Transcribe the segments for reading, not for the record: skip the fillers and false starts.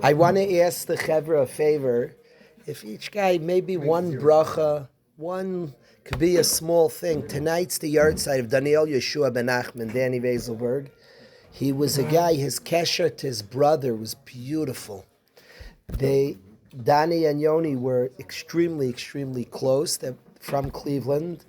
I want to ask the Chevra a favor. If each guy, maybe one bracha, one could be a small thing. Tonight's the yard side of Daniel Yeshua ben Achman, Danny Weselberg. He was a guy, his kesher to his brother was beautiful. Danny and Yoni were extremely, extremely close. They're from Cleveland.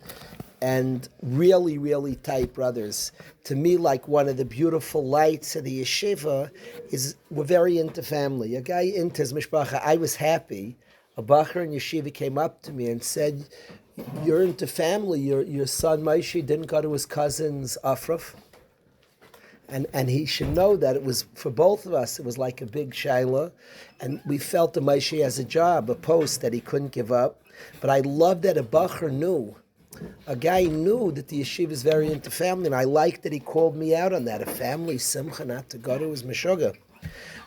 And really, really tight brothers. To me, like one of the beautiful lights of the yeshiva is we're very into family. A guy into his mishpacha. I was happy. A bacher in yeshiva came up to me and said, "You're into family. Your son Moshe didn't go to his cousin's afraf." And he should know that it was, for both of us, it was like a big shaila. And we felt that Moshe has a job, a post that he couldn't give up. But I love that a bacher knew. A guy knew that the yeshiva is very into family, and I liked that he called me out on that. A family simcha not to go to his meshuggah.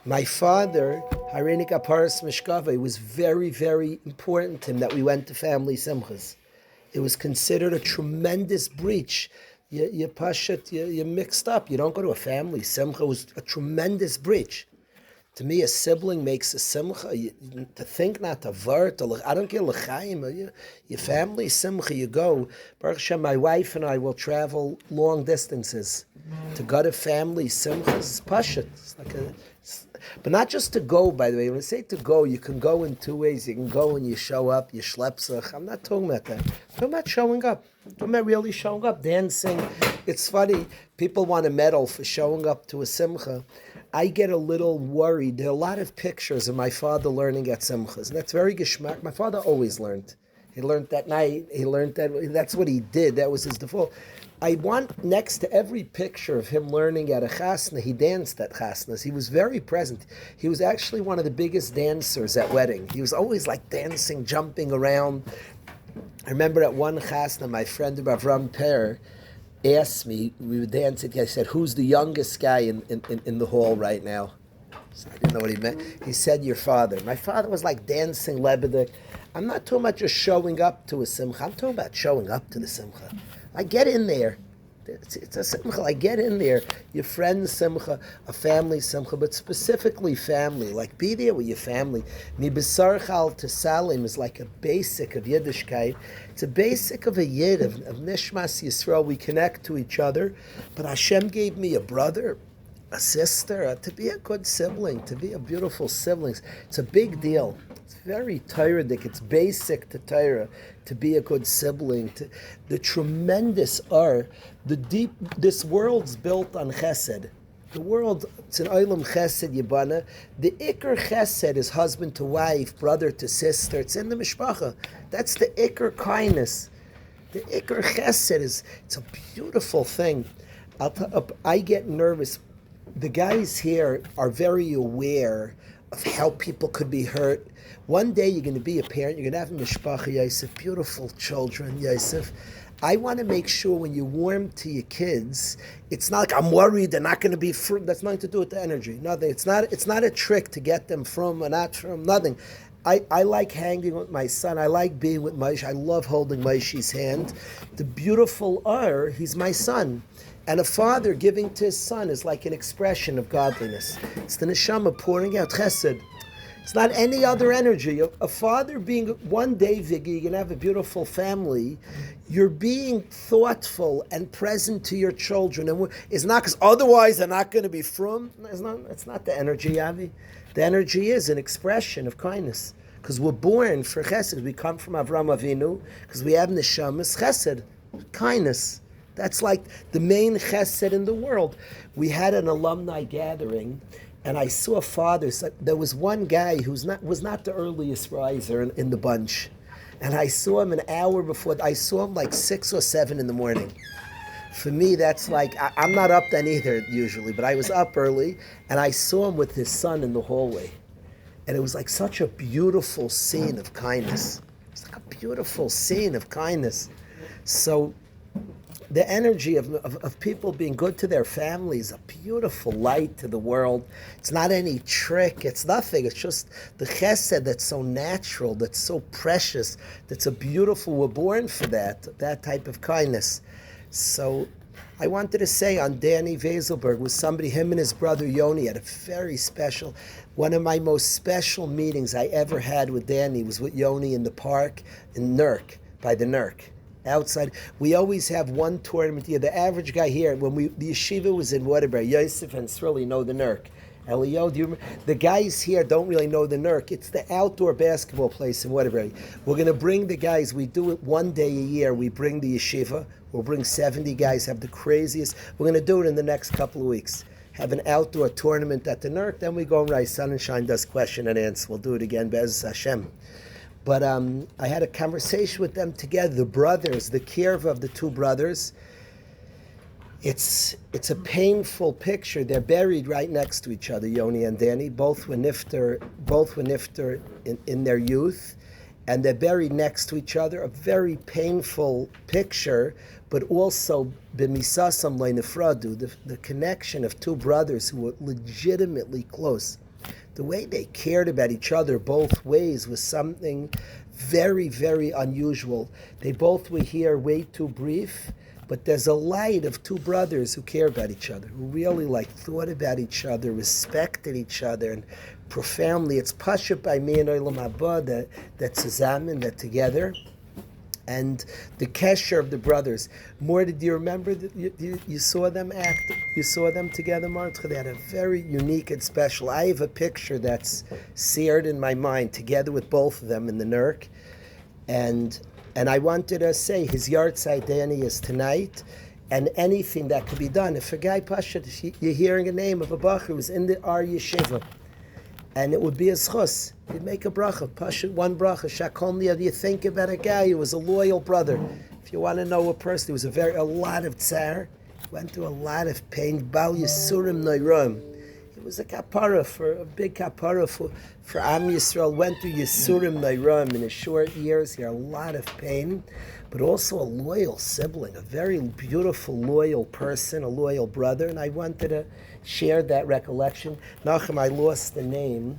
My father, Harenik Aparas Mishkava, it was very, very important to him that we went to family simchas. It was considered a tremendous breach. You pashat, you mixed up. You don't go to a family simcha. It was a tremendous breach. To me, a sibling makes a simcha. To think not to vert, I don't care l'chaim. Your family simcha, you go. Baruch Hashem, my wife and I will travel long distances to go to family simcha. It's pashat. But not just to go. By the way, when I say to go, you can go in two ways. You can go and you show up, you schlepsach. I'm not talking about that. I'm talking about showing up. I'm talking about really showing up, dancing. It's funny. People want a medal for showing up to a simcha. I get a little worried. There are a lot of pictures of my father learning at simchas, and that's very geschmack. My father always learned. He learned that night. He learned that. That's what he did. That was his default. I want next to every picture of him learning at a chasna, he danced at chasnas. He was very present. He was actually one of the biggest dancers at wedding. He was always like dancing, jumping around. I remember at one chasna, my friend Avram Per asked me, we were dancing, I said, "Who's the youngest guy in the hall right now?" So I didn't know what he meant. He said, "Your father." My father was like dancing Lebedik. I'm not talking about just showing up to a simcha. I'm talking about showing up to the simcha. I get in there. It's a simcha. I get in there. Your friend's simcha, a family simcha, but specifically family. Like, be there with your family. Mi besarchal to salim is like a basic of Yiddishkeit. It's a basic of a Yid, of Nishmas Yisrael. We connect to each other. But Hashem gave me a brother, a sister, to be a good sibling, to be a beautiful sibling. It's a big deal. It's very Torah-dik. It's basic to Torah to be a good sibling. The tremendous the deep. This world's built on chesed. The world, it's an olam chesed yibana. The ikar chesed is husband to wife, brother to sister. It's in the mishpacha. That's the ikar kindness. The ikar chesed it's a beautiful thing. I get nervous. The guys here are very aware of how people could be hurt. One day you're going to be a parent, you're going to have a mishpacha, Yosef, beautiful children, Yosef. I want to make sure when you warm to your kids, it's not like I'm worried they're not going to be from. That's nothing to do with the energy. Nothing. It's not a trick to get them from or not from. Nothing. I like hanging with my son. I like being with Moshe. I love holding Moshe's hand. The beautiful he's my son. And a father giving to his son is like an expression of godliness. It's the neshama pouring out chesed. It's not any other energy. A father being, one day, Viggy, you're going to have a beautiful family. You're being thoughtful and present to your children. And it's not because otherwise they're not going to be frum. It's not the energy, Avi. The energy is an expression of kindness. Because we're born for chesed. We come from Avram Avinu. Because we have neshamas chesed. Kindness. That's like the main chesed in the world. We had an alumni gathering. And I saw fathers. There was one guy who was not the earliest riser in the bunch, and I saw him an hour before. I saw him like 6 or 7 in the morning. For me, that's like I'm not up then either usually, but I was up early, and I saw him with his son in the hallway, and it was like such a beautiful scene of kindness. It's like a beautiful scene of kindness. So. The energy of people being good to their families, a beautiful light to the world. It's not any trick. It's nothing. It's just the chesed that's so natural, that's so precious, that's a beautiful, we're born for that type of kindness. So I wanted to say on Danny Weselberg was somebody, him and his brother Yoni had a very special, one of my most special meetings I ever had with Danny was with Yoni in the park in Nurk, by the Nurk. Outside, we always have one tournament here. The average guy here, when the yeshiva was in Waterbury, Yosef and Srili know the Nurk. Elio, do you remember? The guys here don't really know the Nurk. It's the outdoor basketball place in Waterbury. We're going to bring the guys. We do it one day a year. We bring the yeshiva. We'll bring 70 guys, have the craziest. We're going to do it in the next couple of weeks. Have an outdoor tournament at the Nurk. Then we go and Rise Sun and Shine does question and answer. We'll do it again, Bez Hashem. But I had a conversation with them together, the brothers, the kirva of the two brothers. It's a painful picture. They're buried right next to each other, Yoni and Danny. Both were nifter in their youth, and they're buried next to each other. A very painful picture, but also b'misasam le'nefradu, the connection of two brothers who were legitimately close. The way they cared about each other both ways was something very, very unusual. They both were here way too brief. But there's a light of two brothers who care about each other, who really thought about each other, respected each other, and profoundly. It's pasha by me and Olam Haba that zusammen, that together, and the kesher of the brothers. More, did you remember that you saw them act? You saw them together, Martha. They had a very unique and special. I have a picture that's seared in my mind, together with both of them in the Nurk, and I wanted to say his yahrzeit Danny is tonight, and anything that could be done. If a guy Pashat, you're hearing a name of a bach who's in our yeshiva, and it would be a schus, you'd make a bracha, Pashat, one bracha, shakom liad. You think about a guy who was a loyal brother. If you want to know a person who was a lot of tsar, went through a lot of pain, bal yisurim noiram. It was a big kapara for Am Yisrael. Went through Yisurim Nairam in his short years. He had a lot of pain, but also a loyal sibling, a very beautiful, loyal person, a loyal brother. And I wanted to share that recollection. Nachum, I lost the name.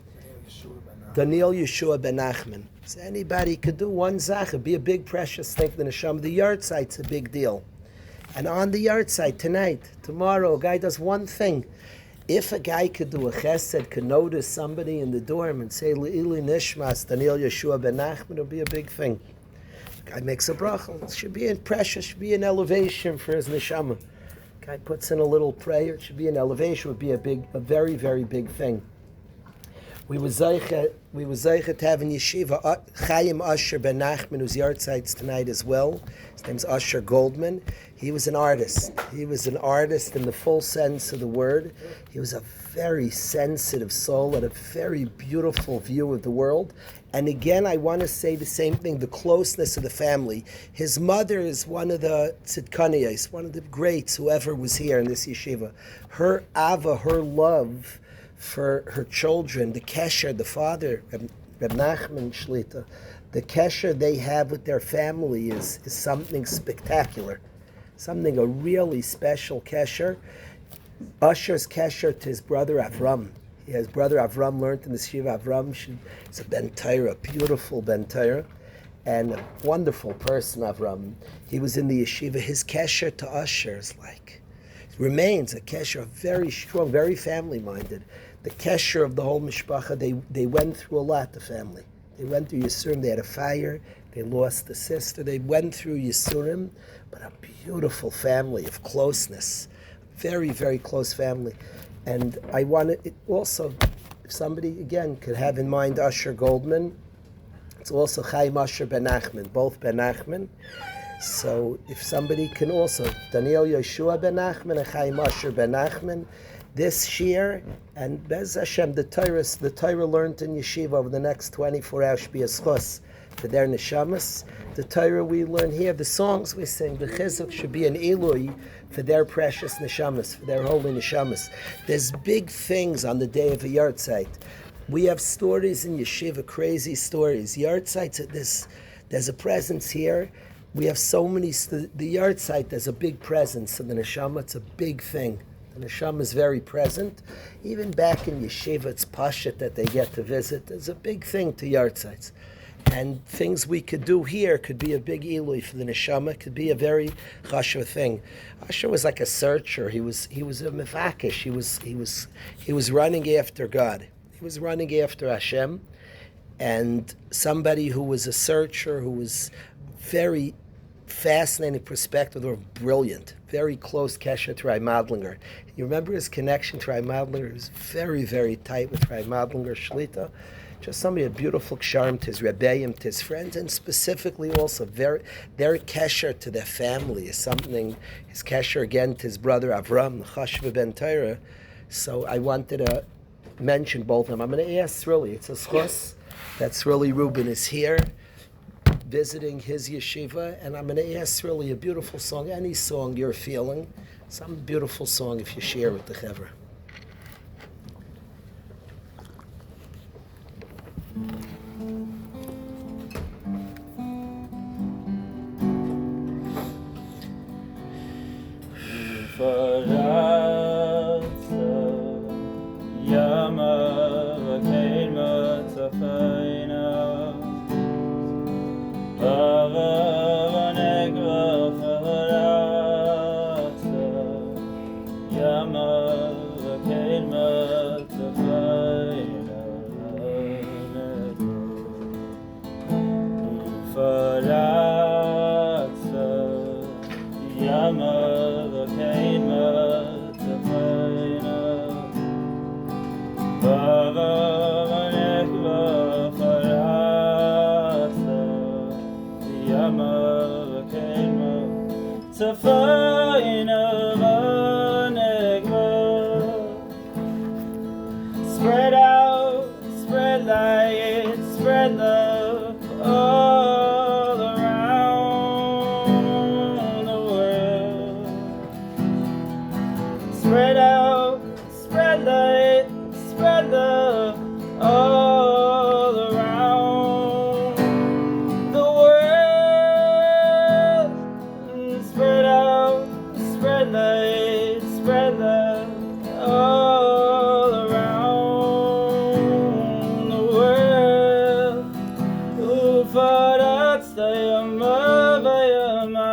Daniel Yeshua ben Nachman. So anybody could do one zach. Be a big, precious thing for the neshama. The yahrzeit a big deal. And on the yahrzeit tonight, tomorrow, a guy does one thing. If a guy could do a chesed, could notice somebody in the dorm and say, Le'ili Nishmas, Daniel Yeshua ben Nachman, it'll be a big thing. Guy makes a bracha. It should be precious, should be an elevation for his neshama. Guy puts in a little prayer, it should be an elevation, would be a very, very big thing. We were zeicha to have in yeshiva Chaim Usher ben Nachman, whose yahrzeit tonight as well. His name's Usher Goldman. He was an artist. He was an artist in the full sense of the word. He was a very sensitive soul, had a very beautiful view of the world. And again, I want to say the same thing, the closeness of the family. His mother is one of the tzidkaniyos, one of the greats, whoever was here in this yeshiva. Her ava, her love for her children, the kesher, the father, Reb Nachman Shlita, the kesher they have with their family is something spectacular, something a really special kesher. Usher's kesher to his brother Avram. His brother Avram learned in the Shiva. Avram is a Ben Torah, a beautiful Ben Torah, and a wonderful person, Avram. He was in the yeshiva. His kesher to Usher is remains a kesher, very strong, very family-minded. The kesher of the whole mishpacha, they went through a lot, the family. They went through Yisurim, they had a fire, they lost a sister, they went through Yisurim, but a beautiful family of closeness, very, very close family. And I wanted it also, if somebody, again, could have in mind Usher Goldman, it's also Chaim Usher ben Nachman, both ben Nachman. So if somebody can also, Daniel Yeshua ben Nachman and Chaim Usher ben Nachman, this shir, and Bez Hashem, the Torah learned in yeshiva over the next 24 hours should be a schos for their neshamas. The Torah we learn here, the songs we sing, the chizuk should be an ilui for their precious neshamas, for their holy neshamas. There's big things on the day of a yahrzeit. We have stories in yeshiva, crazy stories. Yahrzeit, there's a presence here. We have so many, the yahrzeit, there's a big presence of the neshama, it's a big thing. The neshama is very present. Even back in yeshiva, it's pashat that they get to visit. There's a big thing to yahrzeits. And things we could do here could be a big eloi for the neshama. Could be a very chashuv thing. Asher was like a searcher. He was a mevakesh. He was running after God. He was running after Hashem, and somebody who was a searcher, who was very fascinating perspective, or brilliant, very close kesher to Rai Madlinger. You remember his connection to Rai Madlinger? He was very, very tight with Rai Madlinger Shlita. Just somebody, a beautiful ksharim to his rebbeim, to his friends, and specifically also their kesher to their family is something. His kesher again to his brother Avram, the Chashva ben Torah. So I wanted to mention both of them. I'm going to ask really, it's a schos that's really Reuben is here visiting his yeshiva, and I'm going to ask really a beautiful song, any song you're feeling, some beautiful song if you share with the chevra. Spread out, spread light, spread love all around the world. Spread out, spread light, spread love all around the world. Spread out, spread light, spread love all around the world. Ufarat stayama vayama,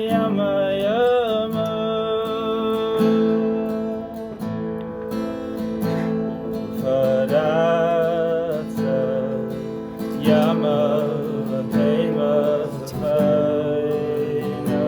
yama yama. Ufarat stayama vayama tfayna.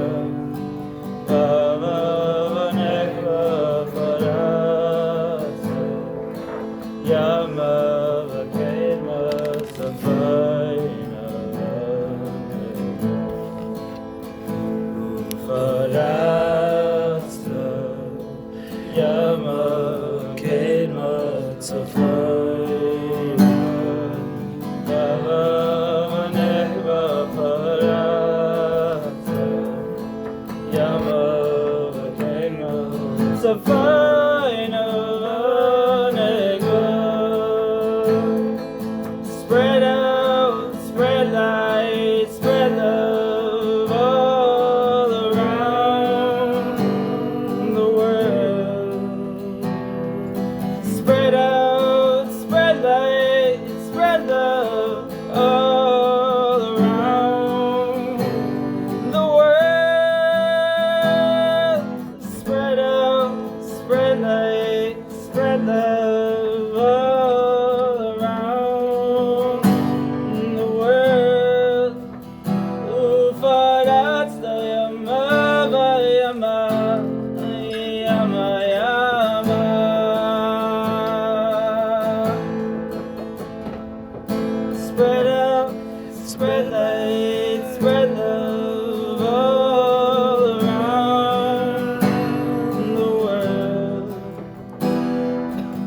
Spread out, spread light, spread love all around the world. Spread out, spread light, spread love all around the world. Spread out, spread light, spread love all around the world. Ufarat stayama vayama, yama yama. Spread out, spread light, spread love all around the world.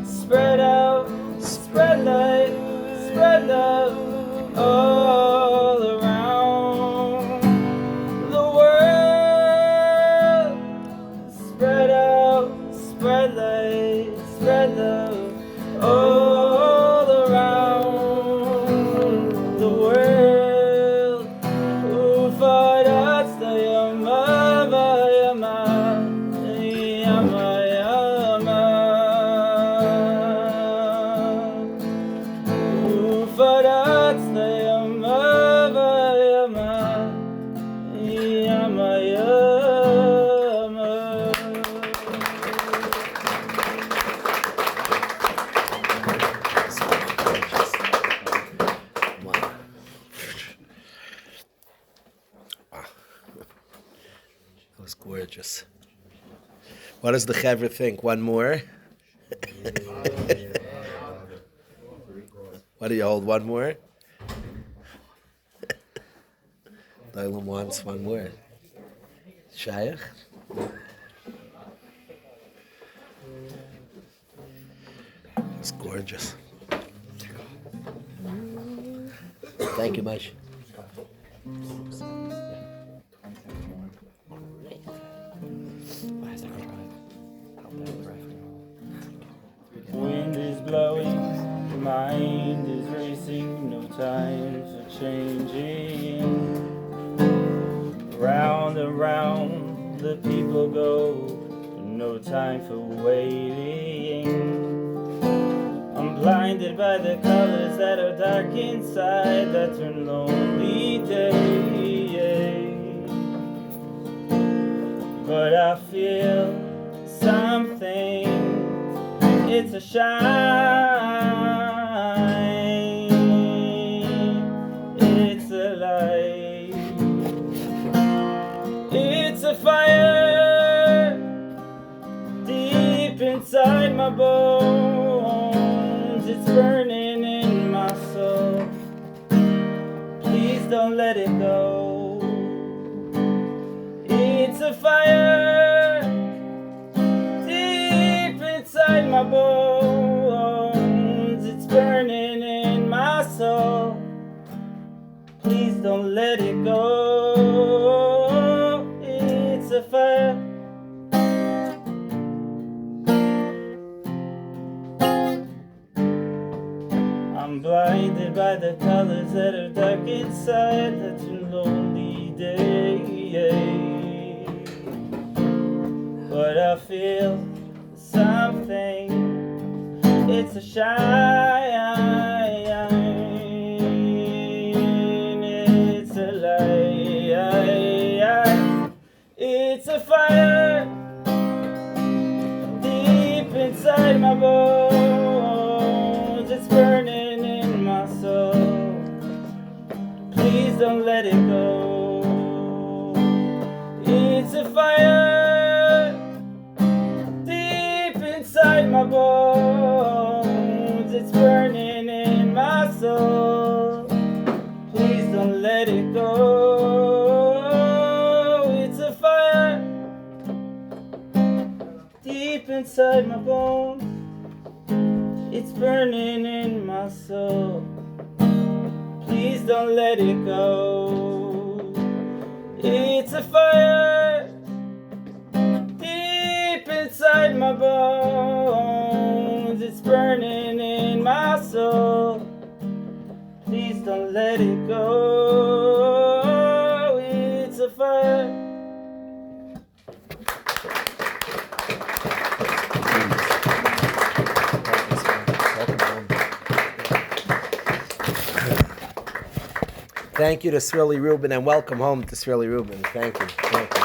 Spread out, spread light, spread love all around the world. Spread out, spread light, spread love all around the world. Ufarat stayama vayama, yama yama. Ufarat What does the Chevra think? One more? What do you hold? One more? Doilam wants one more. Shaykh? It's gorgeous. Thank you, Maish. Wind is blowing, mind is racing, no time for changing. Round and round the people go, no time for waiting. I'm blinded by the colors that are dark inside, that turn lonely days. But I feel something, it's a shine, it's a light, it's a fire deep inside my bones, it's burning in my soul, please don't let it go. It's a fire deep inside my bones, it's burning in my soul, please don't let it go. It's a fire. I'm blinded by the colors that are dark inside, that's a lonely day. But I feel something, it's a shine, it's a light, it's a fire deep inside my bones, it's burning in my soul, please don't let it go. It's a fire deep inside my bones, it's burning in my soul, please don't let it go. It's a fire deep inside my bones, it's burning in my soul, please don't let it go. It's a fire deep inside my bones, it's burning in my soul, please don't let it go. It's a fire. Thank you to Srilly Rubin, and welcome home to Srilly Rubin. Thank you. Thank you.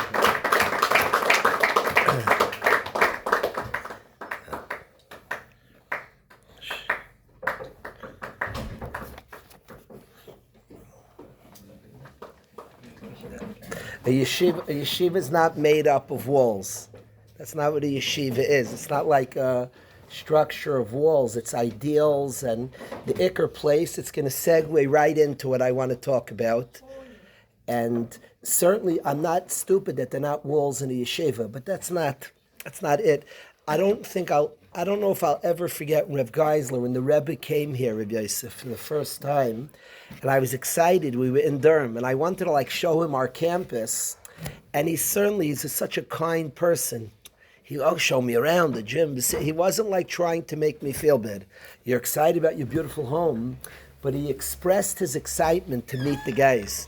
A yeshiva is not made up of walls. That's not what a yeshiva is. It's not like a structure of walls. It's ideals and the Iker place. It's going to segue right into what I want to talk about. And certainly, I'm not stupid that they're not walls in a yeshiva, but that's not it. I don't know if I'll ever forget Rev Geisler when the Rebbe came here, Reb Yosef, for the first time, and I was excited. We were in Durham, and I wanted to show him our campus, and he's such a kind person. He showed me around the gym. He wasn't trying to make me feel bad. You're excited about your beautiful home, but he expressed his excitement to meet the guys.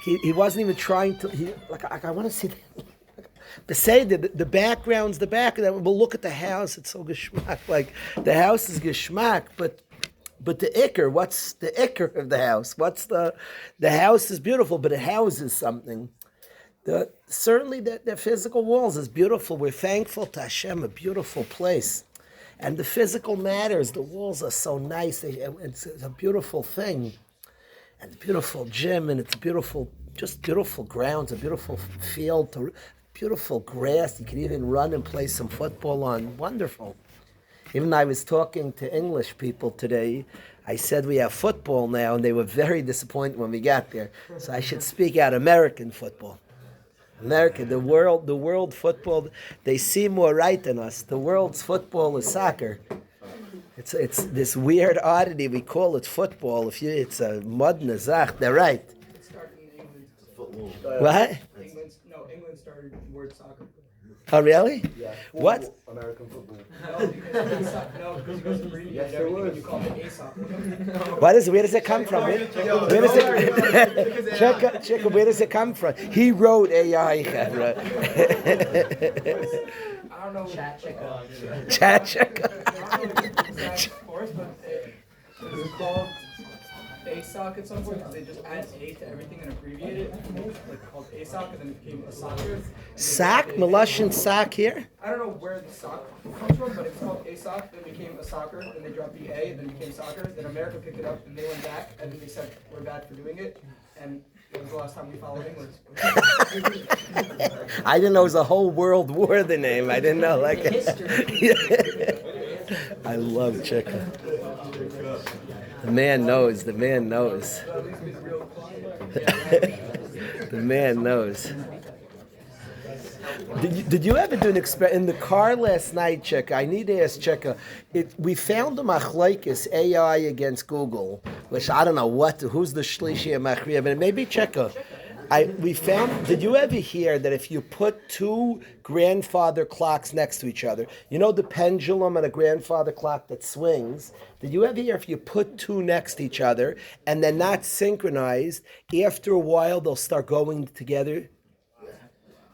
He wasn't even trying to. I want to see. The background's the back. We'll look at the house. It's so geschmack. The house is geschmack, but the Iker. What's the Iker of the house? The house is beautiful, but it houses something. Certainly the physical walls is beautiful. We're thankful to Hashem, a beautiful place. And the physical matters. The walls are so nice. It's a beautiful thing. And a beautiful gym, and it's beautiful grounds, a beautiful field. beautiful grass. You can even run and play some football on. Wonderful. Even I was talking to English people today. I said we have football now, and they were very disappointed when we got there. So I should speak out American football. America, the world football, they see more right than us. The world's football is soccer. It's this weird oddity. We call it football. It's a modern zach. They're right. It started in England. What? England started the word soccer. Oh, really? Yeah. What? American football. Because you guys abbreviated everything. You called it a-soccer. Where does it come from? Where does it? Check. Where does it come from? He wrote AI. I don't know. Chat check. I don't know the exact course, but it was called ASOC at some point because they just add A to everything and abbreviate it. Like called ASOC, and then it became a soccer. Sock? Malushan sock here? I don't know where the sock comes from, but it's called ASOC, then became a soccer, then they dropped the A, then became soccer, then America picked it up, and they went back, and then they said, we're bad for doing it, and it was the last time we followed England. I didn't know it was a whole world war, the name. I didn't know. Like, I love Chika. The man knows. The man knows. The man knows. Did you ever do an experiment in the car last night, Chika? I need to ask Chika. We found the machlokes AI against Google, which I don't know who's the shlishi of machriya, but maybe Chika. We found. Did you ever hear that if you put two grandfather clocks next to each other, you know the pendulum and a grandfather clock that swings? Did you ever hear if you put two next to each other and they're not synchronized, after a while they'll start going together?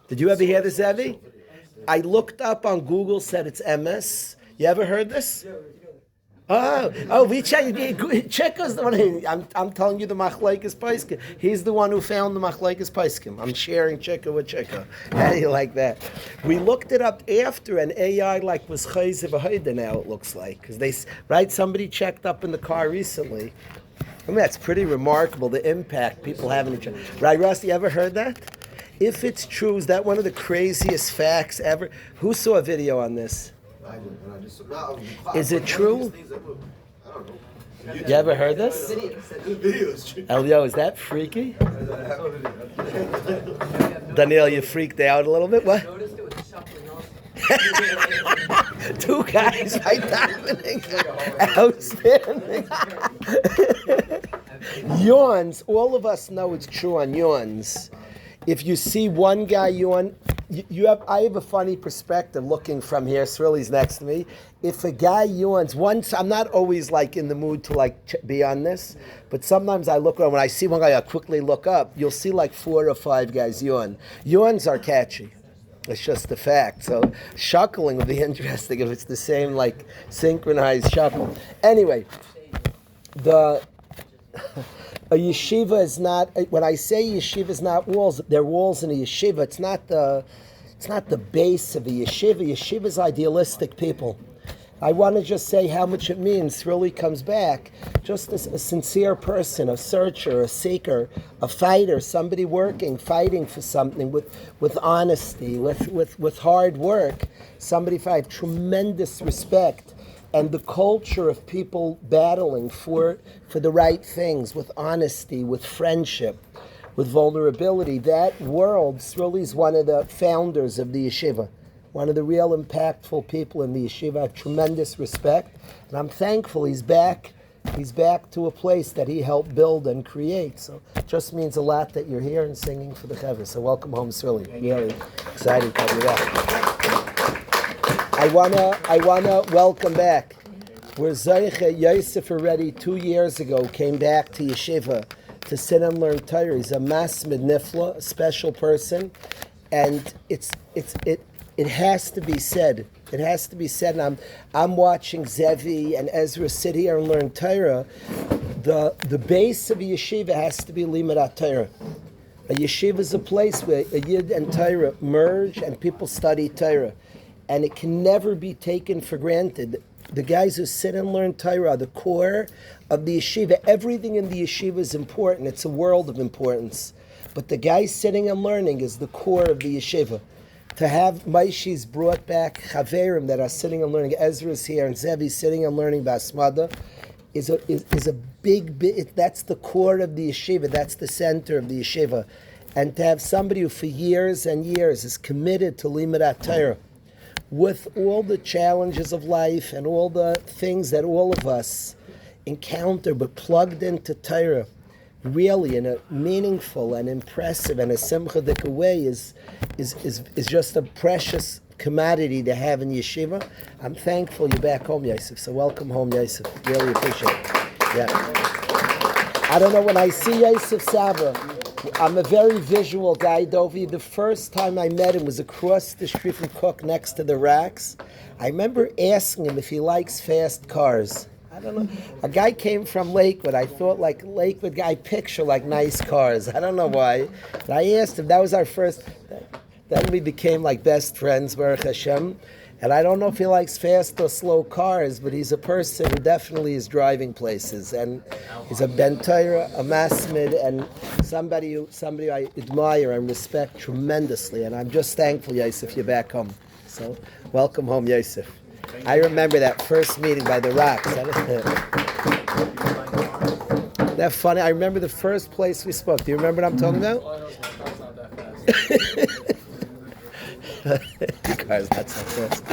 Did you ever hear this, Evie? I looked up on Google, said it's MS. You ever heard this? We Cheka's the one. I'm telling you the machlokes paiskim. He's the one who found the machlokes paiskim. I'm sharing Cheka with Cheka. How do you like that? We looked it up after, and AI was chayze v'hoida now. It looks like because somebody checked up in the car recently. I mean that's pretty remarkable the impact people have on each other. Right, Rusty? You ever heard that? If it's true, is that one of the craziest facts ever? Who saw a video on this? Is it true? I don't know. You ever heard this? Elio, is that freaky? Daniel, you freaked out a little bit? What? Two guys right davening. Outstanding. Yawns. All of us know it's true on yawns. If you see one guy yawn, I have a funny perspective looking from here. Srilly's next to me. If a guy yawns once, I'm not always in the mood to be on this, but sometimes I look around. When I see one guy, I quickly look up. You'll see 4 or 5 guys yawn. Yawns are catchy. It's just the fact. So shuckling would be interesting if it's the same synchronized shuckle. Anyway, a yeshiva is not. When I say yeshiva is not walls, they're walls in a yeshiva. It's not the base of a yeshiva. Yeshiva is idealistic people. I want to just say how much it means. Really comes back. Just as a sincere person, a searcher, a seeker, a fighter, somebody fighting for something with honesty, with hard work. Somebody I have tremendous respect. And the culture of people battling for the right things, with honesty, with friendship, with vulnerability. That world, Sroli is one of the founders of the yeshiva, one of the real impactful people in the yeshiva. I have tremendous respect, and I'm thankful he's back. He's back to a place that he helped build and create. So it just means a lot that you're here and singing for the Chevra. So welcome home, Sroli. Really excited to have you back. I wanna welcome back. We're Zayche Yosef already 2 years ago came back to yeshiva to sit and learn Torah. He's a masmid nifla, a special person, and it has to be said. It has to be said. And I'm watching Zevi and Ezra sit here and learn Torah. The base of a yeshiva has to be limud Torah. A yeshiva is a place where a yid and Torah merge and people study Torah. And it can never be taken for granted. The guys who sit and learn Torah are the core of the yeshiva. Everything in the yeshiva is important. It's a world of importance. But the guy sitting and learning is the core of the yeshiva. to have Maishi's brought back Chaverim that are sitting and learning, Ezra's here and Zevi's sitting and learning Basmada, is a big, that's the core of the yeshiva, that's the center of the yeshiva. And to have somebody who for years and years is committed to Limud Torah, with all the challenges of life and all the things that all of us encounter, but plugged into Torah, really in a meaningful and impressive and a simchadik way, is just a precious commodity to have in yeshiva. I'm thankful you're back home, Yosef. So welcome home, Yosef. Really appreciate it. Yeah. I don't know, when I see Yosef Saba, I'm a very visual guy, Dovi. The first time I met him was across the street from Cook next to the racks. I remember asking him if he likes fast cars. I don't know. A guy came from Lakewood. I thought like Lakewood guy picture like nice cars. I don't know why. But I asked him, that was our first, then we became like best friends, Baruch Hashem. And I don't know if he likes fast or slow cars, but he's a person who definitely is driving places. And he's a Ben Torah, a Masmid, and somebody I admire and respect tremendously. And I'm just thankful, Yosef, you're back home. So welcome home, Yosef. I remember that first meeting by the rocks. That's funny. I remember the first place we spoke. Do you remember what I'm talking about? All I know is my car's not that fast. Your car's not so fast.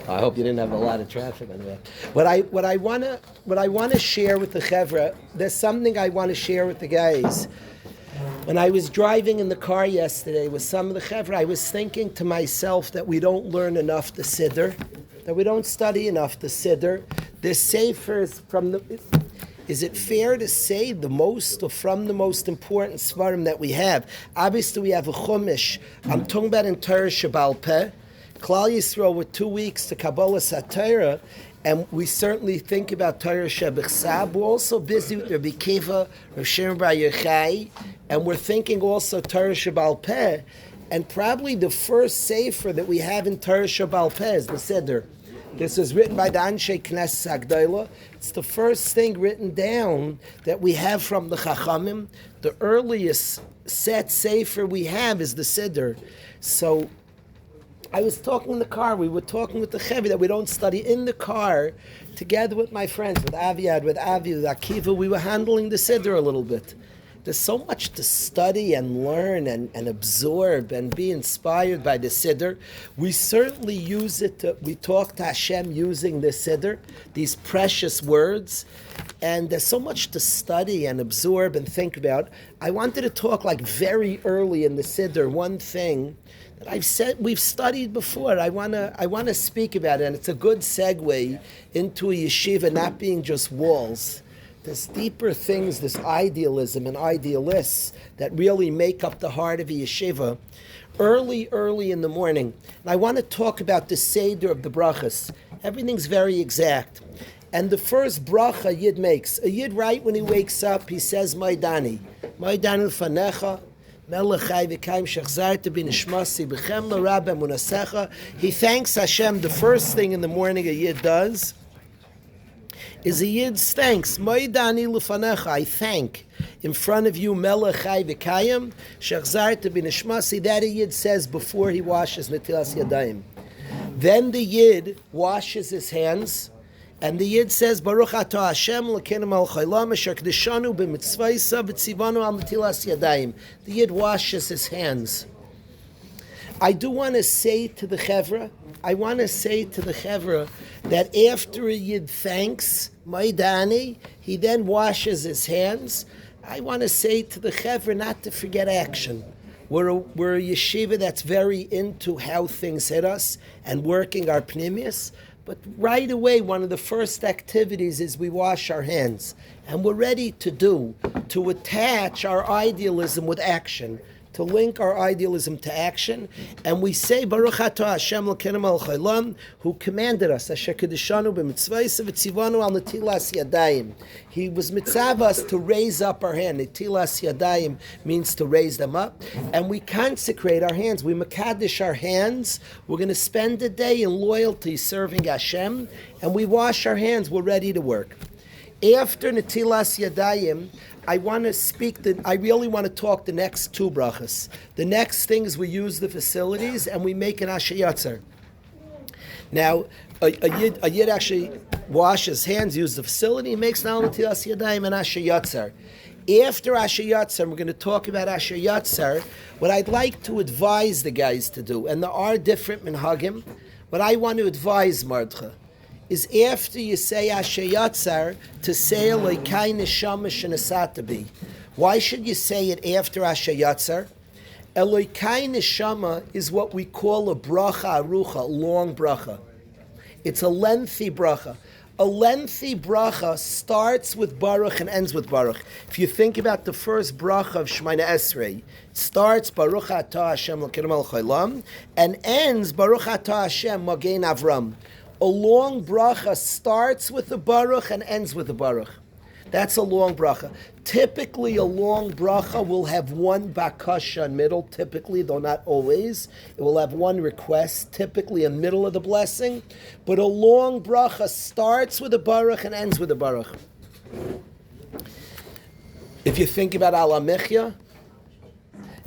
I hope you didn't have a lot of traffic on the way. What I want to share with the chevra, there's something I want to share with the guys. When I was driving in the car yesterday with some of the chevra, I was thinking to myself that we don't learn enough the siddur, that we don't study enough the siddur. The sefer is from the. Is it fair to say the most or from the most important svarim that we have? Obviously, we have a chumash. I'm talking about in Torah Shabbal Peh. Klal Yisrael with 2 weeks to Kabbalah Satira, and we certainly think about Torah Shebichsab. We're also busy with Rabbi Kiva, Rav Shimon Bar Yochai, and we're thinking also Torah Shabbal Peh. And probably the first sefer that we have in Torah Shabbal Peh is the Siddur. This was written by the Anshe Knesset Agdola. It's the first thing written down that we have from the Chachamim. The earliest set sefer we have is the Siddur. So I was talking in the car. We were talking with the Chevi that we don't study in the car. Together with my friends, with Aviad, with Avi, with Akiva, we were handling the Siddur a little bit. There's so much to study and learn and absorb and be inspired by the Siddur. We certainly use it, we talk to Hashem using the Siddur, these precious words. And there's so much to study and absorb and think about. I wanted to talk like very early in the Siddur, one thing that I've said, we've studied before. I wanna speak about it, and it's a good segue into a yeshiva not being just walls. There's deeper things, this idealism and idealists that really make up the heart of a yeshiva. Early in the morning, and I want to talk about the Seder of the brachas. Everything's very exact. And the first bracha a Yid makes, a Yid right when he wakes up, he says, Maidani l'fanecha, melech chai v'kaim shechzarta b'nishmasi b'chem l'rab emunasecha. He thanks Hashem. The first thing in the morning a Yid does is a Yid's thanks. Moidani l'fanecha, I thank in front of you, Melech Chai V'Kayim, Shechzarta B'Nishmasi, that a Yid says before he washes Netilas Yadayim. Then the Yid washes his hands, and the Yid says, Baruch Atah Hashem l'keinu melech haolam asher kedeshanu b'mitzvaysa v'tzivanu al Netilas Yadayim. The Yid washes his hands. I do want to say to the Chevra, that after a Yid thanks, Maidani, he then washes his hands. I want to say to the Chevra not to forget action. We're a yeshiva that's very into how things hit us and working our pnimius. But right away, one of the first activities is we wash our hands. And we're ready to attach our idealism with action, to link our idealism to action, and we say Baruch Atah Hashem l'keinu melech haolam, who commanded us asher kedeshanu b'mitzvaysa v'tzivanu al netilas yadayim. He was mitzav us to raise up our hand. Netilas yadayim means to raise them up, and we consecrate our hands. We mekadesh our hands. We're going to spend a day in loyalty serving Hashem, and we wash our hands. We're ready to work. After Netilas Yadayim, I really want to talk the next two brachas. The next thing is we use the facilities and we make an Asher Yatzer. Now, a yid actually washes hands, uses the facility, makes now Netilas Yadayim and Asher Yatzer. After Asher Yatzer, we're going to talk about Asher Yatzer. What I'd like to advise the guys to do, and there are different minhagim, what I want to advise Mardcha is after you say Asher Yatzar to say Elokai Neshama Shenasatabi. Why should you say it after Asher Yatzar? Elokai Neshama is what we call a bracha arucha, a long bracha. It's a lengthy bracha. A lengthy bracha starts with Baruch and ends with Baruch. If you think about the first bracha of Shemona Esrei, it starts Baruch Atah Hashem L'Kidam Al Chaylam and ends Baruch Atah Hashem Magen Avram. A long bracha starts with the Baruch and ends with the Baruch. That's a long bracha. Typically, a long bracha will have one bakasha in middle, typically, though not always. It will have one request, typically in middle of the blessing. But a long bracha starts with a Baruch and ends with a Baruch. If you think about Al HaMechya,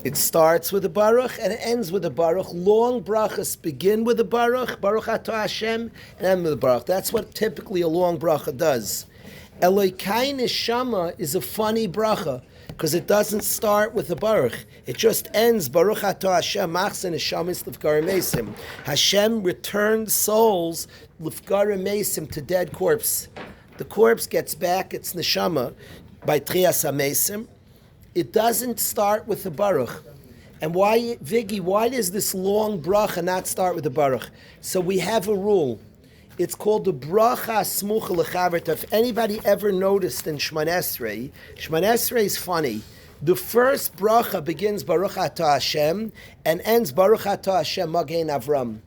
it starts with a Baruch and it ends with a Baruch. Long brachas begin with a Baruch, Baruch Atah Hashem, and end with a Baruch. That's what typically a long bracha does. Elokai Neshama is a funny bracha because it doesn't start with a Baruch. It just ends Baruch Atah Hashem Machzeh Neshamis L'Fgarim Mesim. Hashem returned souls L'Fgarim Mesim to dead corpse. The corpse gets back its neshama by Trias HaMesim. It doesn't start with the Baruch. And why, Viggy, why does this long bracha not start with the Baruch? So we have a rule. It's called the bracha smucha lechaverta. If anybody ever noticed in Shemona Esrei is funny. The first bracha begins Baruch Atah Hashem and ends Baruch Atah Hashem Magen Avram.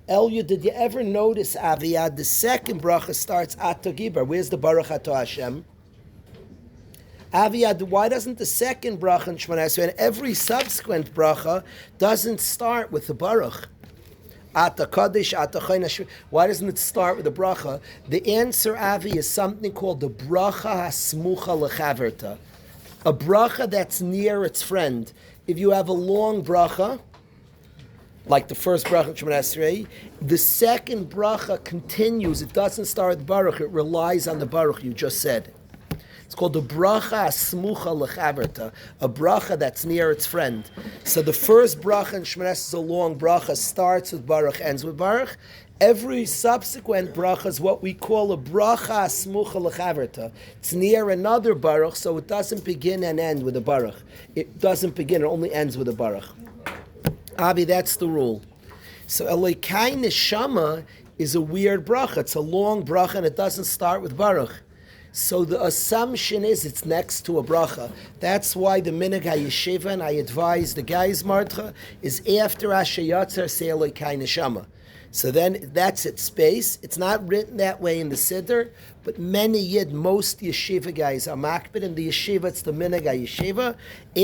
Elya, did you ever notice, Aviad, the second bracha starts Atah Gibar? Where's the Baruch Atah Hashem? Aviad, why doesn't the second bracha in Shemona Esrei and every subsequent bracha doesn't start with the Baruch? Ata Kaddish, Ata Chayin. Why doesn't it start with the bracha? The answer, Avi, is something called the bracha hasmucha lechaverta, a bracha that's near its friend. If you have a long bracha, like the first bracha in Shemona Esrei, the second bracha continues. It doesn't start with Baruch. It relies on the Baruch you just said. It's called the bracha smucha lechaverta, a bracha that's near its friend. So the first bracha in Shemona Esrei is a long bracha, starts with Baruch, ends with Baruch. Every subsequent bracha is what we call a bracha smucha lechaverta. It's near another Baruch, so it doesn't begin and end with a Baruch. It doesn't begin, it only ends with a Baruch. Abi, that's the rule. So Elokai Neshama is a weird bracha. It's a long bracha and it doesn't start with Baruch. So the assumption is it's next to a bracha. That's why the minhag hayeshiva, and I advise the guys, Martha, is after Asher Yatzar say Elokai Neshama. So then that's its space. It's not written that way in the Siddur, but most yeshiva guys are makbid in the yeshiva. It's the minhag hayeshiva.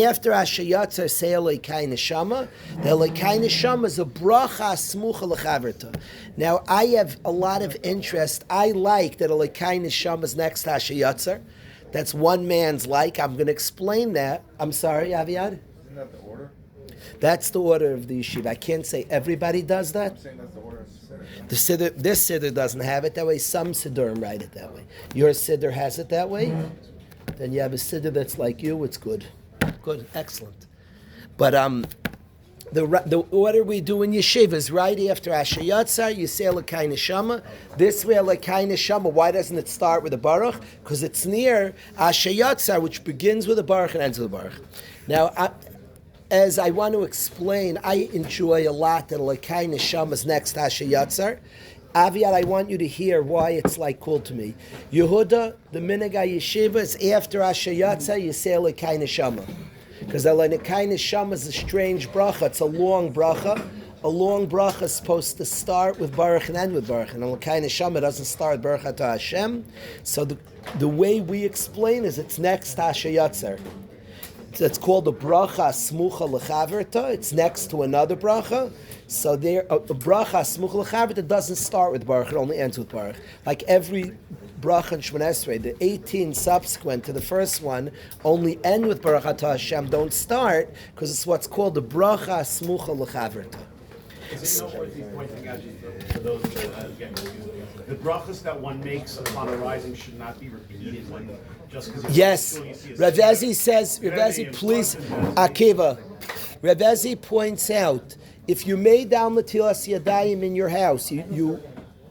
After Asher Yatzar say Elokai Neshama. The Elokai Neshama is a bracha smucha lechaverta. Now I have a lot of interest. I like that Elokai Neshama is next to Asher Yatzar. That's one man's like. I'm going to explain that. I'm sorry, Aviad? Isn't that the order? That's the order of the yeshiva. I can't say everybody does that. I'm saying that's the order of The siddur, this siddur doesn't have it that way. Some siddurim write it that way. Your siddur has it that way. Then you have a siddur that's like you. It's good, good, excellent. But the order we do in yeshiva is right after Asher Yatzar. You say Elokai Neshama. This way, Elokai Neshama. Why doesn't it start with a Baruch? Because it's near Asher Yatzar, which begins with a Baruch and ends with a Baruch. Now, as I want to explain, I enjoy a lot that Elokai Neshama is next to Asher Yatzar. Aviad, I want you to hear why it's like cool to me. Yehuda, the minhag yeshiva is after Asher Yatzar, you say Elokai Neshama. Because Elokai Neshama is a strange bracha. It's a long bracha. A long bracha is supposed to start with Baruch and end with Baruch. And Elokai Neshama doesn't start with Baruch Atah Hashem. So the way we explain is it's next to Asher Yatzar. It's called the bracha smucha lechaverta. It's next to another bracha. So there, the bracha smucha lechaverta doesn't start with Baruch; it only ends with Baruch. Like every bracha and Shmoneh Esrei, the 18 subsequent to the first one, only end with Baruch Atah Hashem, don't start, because it's what's called the bracha smucha l'chavrta. Is it noteworthy pointing out for those that get confused? The brachas that one makes upon arising should not be repeated when just because. Yes, Rav Ezi says, Rav Ezi, please, Akiva. Rav Ezi points out, if you made down Netilas Yadayim in your house, you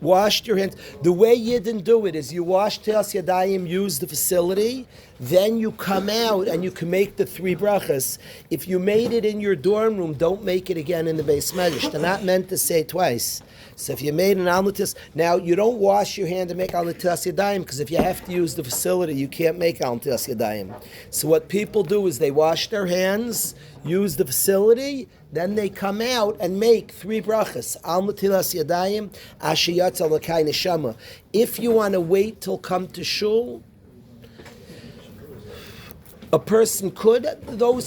washed your hands. The way Yidden do it is you wash Netilas Yadayim, use the facility, then you come out and you can make the 3 brachas. If you made it in your dorm room, don't make it again in the Beis Medrash. They're not meant to say it twice. So if you made an Al Netilas, now you don't wash your hand to make Al Netilas Yadayim, because if you have to use the facility, you can't make Al Netilas Yadayim. So what people do is they wash their hands, use the facility, then they come out and make 3 brachas. Al Netilas Yadayim, Asher Yatza L'Kai Neshama. If you want to wait till come to shul, a person could,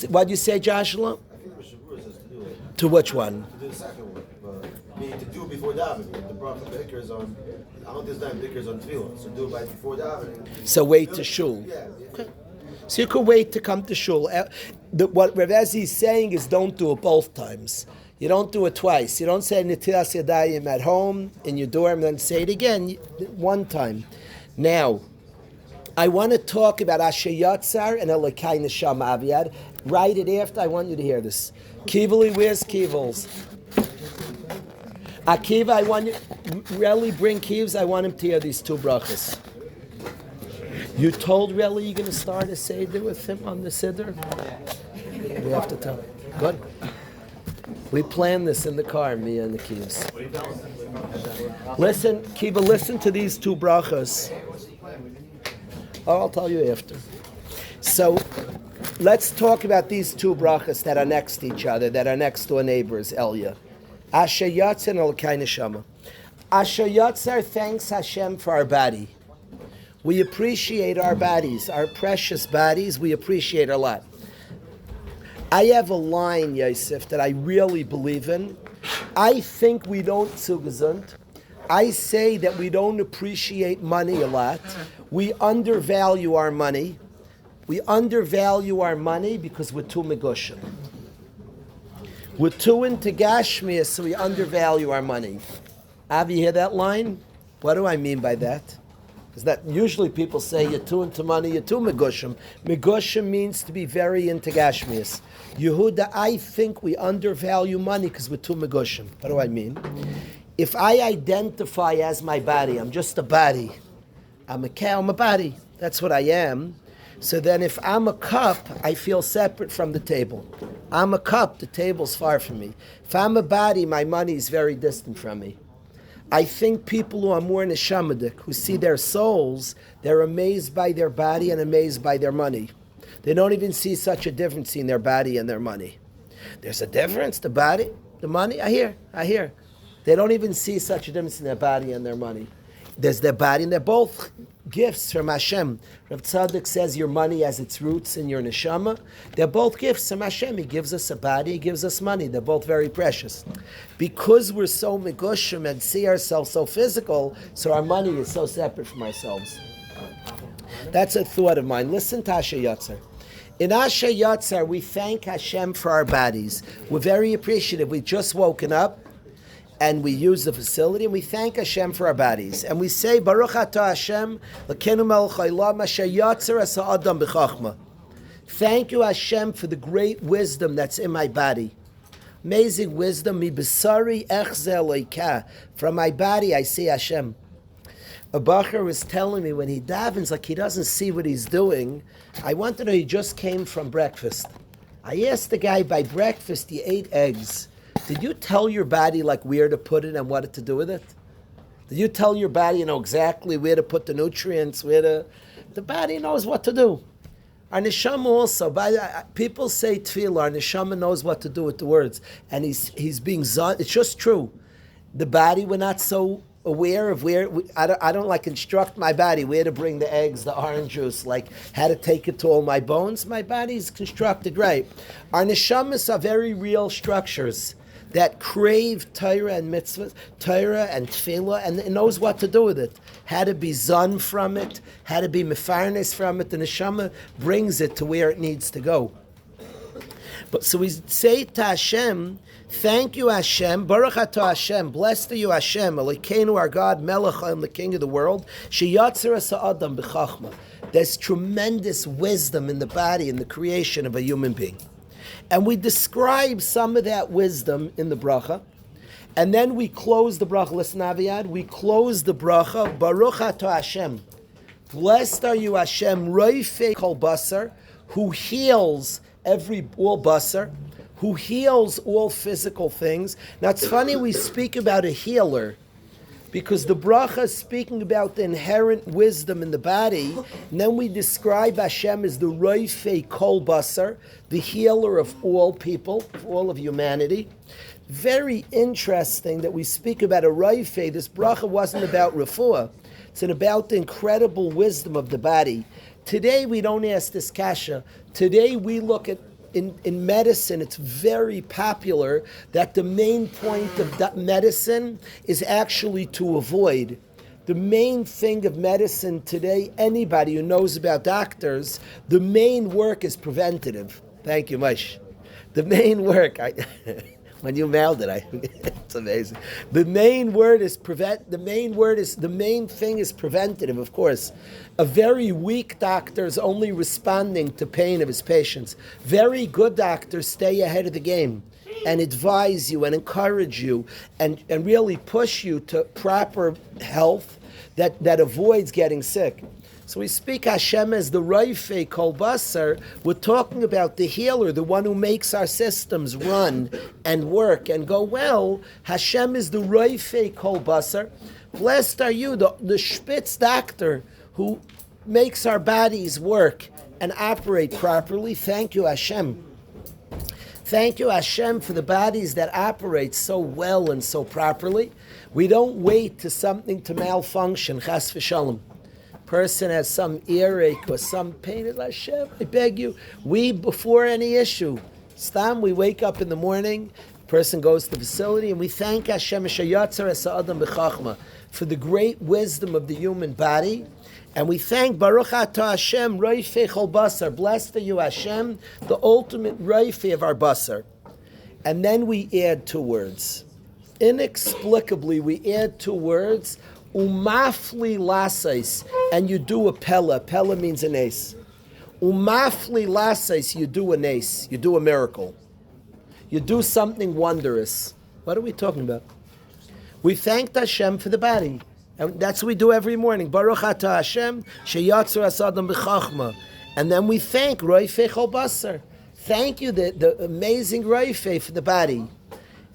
what do you say, Joshua? I think Rosh Hashanah says to do it. To which one? To do the second one. But meaning to do it before davening. The bracha Bikr is on, I don't think Bikr is on Tefillah. So do it before davening. So wait to shul. Yeah. Okay. So you could wait to come to shul. What Rav Ezi is saying is don't do it both times. You don't do it twice. You don't say Netilas Yadayim at home in your dorm, then say it again one time. Now, I want to talk about Asher Yatzar and Elokai Neshama Aviad. Write it after. I want you to hear this. Kivali, where's Kivals? Akiva, I want you really bring Kivs. I want him to hear these 2 brachas. You told Relly you're going to start a Seder with him on the Siddur? We have to tell. Good. We planned this in the car, me and the Kivs. Listen, Kiva, listen to these 2 brachas. Oh, I'll tell you after. So, let's talk about these 2 brachas that are next to each other, that are next to our neighbors, Elia. Asher Yatzar and Elokai Neshama. Asher Yatzar thanks Hashem for our body. We appreciate our bodies, our precious bodies, we appreciate a lot. I have a line, Yosef, that I really believe in. I think we don't zugesund. I say that we don't appreciate money a lot. We undervalue our money. We undervalue our money because we're too megushim. We're too into gashmias, so we undervalue our money. Avi, you hear that line? What do I mean by that? Is that usually people say you're too into money, you're too megushim. Megushim means to be very into gashmias. Yehuda, I think we undervalue money because we're too megushim. What do I mean? If I identify as my body, I'm just a body. I'm a cow, I'm a body. That's what I am. So then if I'm a cup, I feel separate from the table. I'm a cup, the table's far from me. If I'm a body, my money is very distant from me. I think people who are more neshamadik, who see their souls, they're amazed by their body and amazed by their money. They don't even see such a difference in their body and their money. There's a difference, the body, the money, I hear. They don't even see such a difference in their body and their money. There's their body, and they're both gifts from Hashem. Rav Tzadok says your money has its roots in your neshama. They're both gifts from Hashem. He gives us a body, He gives us money. They're both very precious. Because we're so megushim and see ourselves so physical, so our money is so separate from ourselves. That's a thought of mine. Listen to Asher Yatzar. In Asher Yatzar, we thank Hashem for our bodies. We're very appreciative. We've just woken up, and we use the facility, and we thank Hashem for our bodies. And we say, Baruch atah Hashem, l'kenu melech haolam asher yatzer es ha'adam b'chachma. Thank you, Hashem, for the great wisdom that's in my body. Amazing wisdom. Mi b'sari echzeh loika. From my body, I see Hashem. A bacher was telling me when he davens, like he doesn't see what he's doing. I want to know, he just came from breakfast. I asked the guy, by breakfast, he ate eggs. Did you tell your body like where to put it and what to do with it? Did you tell your body, exactly where to put the nutrients, the body knows what to do. Our neshama also, people say tefillah, our neshama knows what to do with the words. And he's being zon. It's just true. The body, we're not so aware of where, I don't instruct my body where to bring the eggs, the orange juice, how to take it to all my bones. My body's constructed right. Our neshamas are very real structures. that crave Torah and mitzvahs, Torah and tefillah, and it knows what to do with it. How to be zon from it, how to be mefarnes from it. The neshama brings it to where it needs to go. But so we say to Hashem, thank you Hashem, Baruch atah Hashem, blessed are you Hashem, Elokeinu our God, Melech Haim, the King of the world, Sheyatzer es ha'adam b'chachma. There's tremendous wisdom in the body, in the creation of a human being. And we describe some of that wisdom in the bracha. And then we close the bracha. Listen, Aviad, we close the bracha, Baruch atah Hashem. Blessed are you Hashem, Roifei kol basar, who heals all basar, who heals all physical things. Now it's funny we speak about a healer, because the bracha is speaking about the inherent wisdom in the body, and then we describe Hashem as the Roifei Kol Basar, the healer of all people, of all of humanity. Very interesting that we speak about a Roifei. This bracha wasn't about refuah. It's about the incredible wisdom of the body. Today we don't ask this kasha. Today we look at in medicine, it's very popular that the main point of medicine is actually to avoid. The main thing of medicine today, anybody who knows about doctors, the main work is preventative. Thank you, Moshe. The main work, when you mailed it, it's amazing. The main thing is preventative, of course. A very weak doctor is only responding to pain of his patients. Very good doctors stay ahead of the game and advise you and encourage you and really push you to proper health that avoids getting sick. So we speak Hashem as the Roifei Kol Basar. We're talking about the healer, the one who makes our systems run and work and go well. Hashem is the Roifei Kol Basar. Blessed are you, the Spitz doctor who makes our bodies work and operate properly. Thank you, Hashem. Thank you, Hashem, for the bodies that operate so well and so properly. We don't wait to something to malfunction, chas v'shalom. Person has some earache or some pain, Hashem, I beg you. We, before any issue, stam, we wake up in the morning, person goes to the facility, and we thank Hashem Sheyatzer es ha'adam b'chachma for the great wisdom of the human body. And we thank Baruch atah Hashem, Roifei Kol Basar, blessed are you Hashem, the ultimate Roifei of our Basar. And then we add two words. Inexplicably, we add two words, Umafli lasais, and you do a pella. Pella means an ace. Umafli lasais, you do an ace. You do a miracle. You do something wondrous. What are we talking about? We thanked Hashem for the body. And that's what we do every morning. Baruch atah Hashem, sheyatzer es ha'adam b'chachma. And then we thank Roifei Kol Basar. Thank you, the amazing Roifei for the body.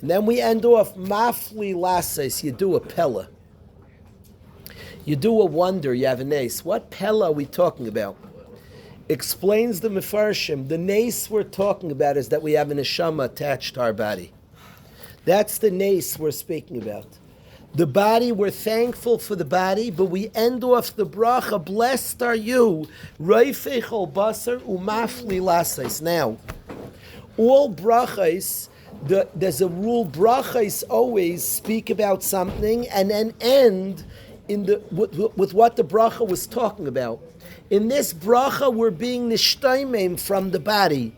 And then we end off, Mafli lasais, you do a pella. You do a wonder, you have a nace. What pella are we talking about? Explains the Mefarshim. The nace we're talking about is that we have a neshama attached to our body. That's the nace we're speaking about. The body, we're thankful for the body, but we end off the bracha, blessed are you, Roifei Kol Basar umafli lasais. Now, all brachas, there's a rule, brachas always speak about something and then end with what the bracha was talking about. In this bracha, we're being nishtaimim from the body.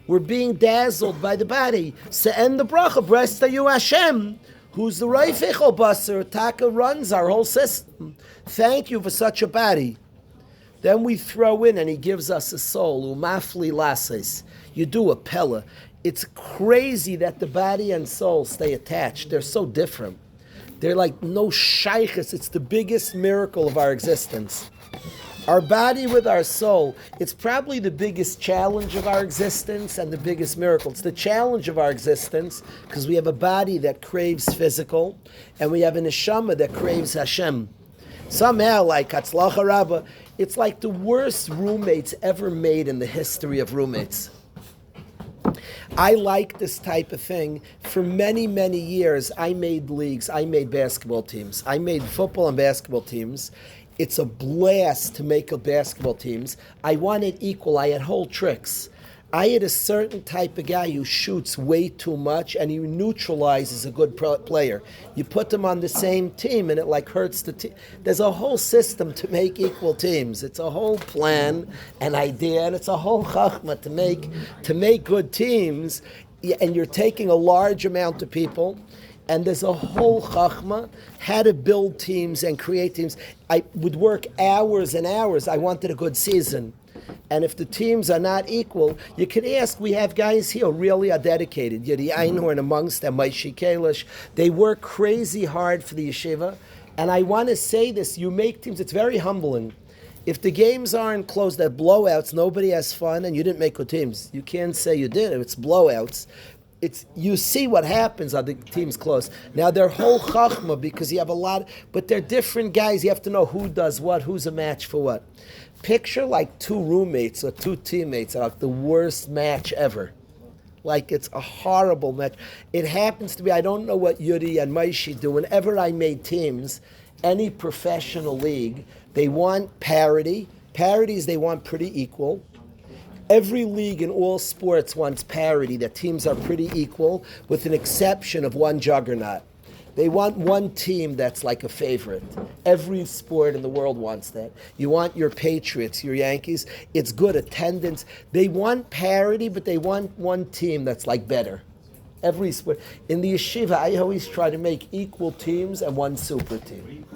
We're being dazzled by the body. So end the bracha, blessed are you Hashem, who's the Roifei Kol Basar, Taka runs our whole system. Thank you for such a body. Then we throw in, and he gives us a soul, umafli lases. You do a pella. It's crazy that the body and soul stay attached. They're so different. They're like no shaykhs. It's the biggest miracle of our existence. Our body with our soul, it's probably the biggest challenge of our existence and the biggest miracle. It's the challenge of our existence because we have a body that craves physical and we have a neshama that craves Hashem. Somehow, like Hatzlacha Rabbah, it's like the worst roommates ever made in the history of roommates. I like this type of thing. For many, many years, I made leagues, I made basketball teams. I made football and basketball teams. It's a blast to make basketball teams. I wanted equal. I had whole tricks. I had a certain type of guy who shoots way too much and he neutralizes a good player. You put them on the same team and it like hurts the team. There's a whole system to make equal teams. It's a whole plan, an idea, and it's a whole chachma to make good teams. And you're taking a large amount of people, and there's a whole chachma how to build teams and create teams. I would work hours and hours. I wanted a good season. And if the teams are not equal, you could ask, we have guys here who really are dedicated. Yadi Einhorn amongst them, Rabbi Kalish. They work crazy hard for the yeshiva. And I want to say this, you make teams, it's very humbling. If the games aren't close, they're blowouts, nobody has fun, and you didn't make good teams. You can't say you did, it's blowouts. You see what happens are the teams close. Now they're whole chachma because you have a lot, but they're different guys. You have to know who does what, who's a match for what. Picture like two roommates or two teammates are like the worst match ever. Like it's a horrible match. It happens to be, I don't know what Yuri and Maishi do. Whenever I made teams, any professional league, they want parity. Parities they want pretty equal. Every league in all sports wants parity, that teams are pretty equal, with an exception of one juggernaut. They want one team that's like a favorite. Every sport in the world wants that. You want your Patriots, your Yankees. It's good attendance. They want parity, but they want one team that's like better. Every sport. In the yeshiva, I always try to make equal teams and one super team.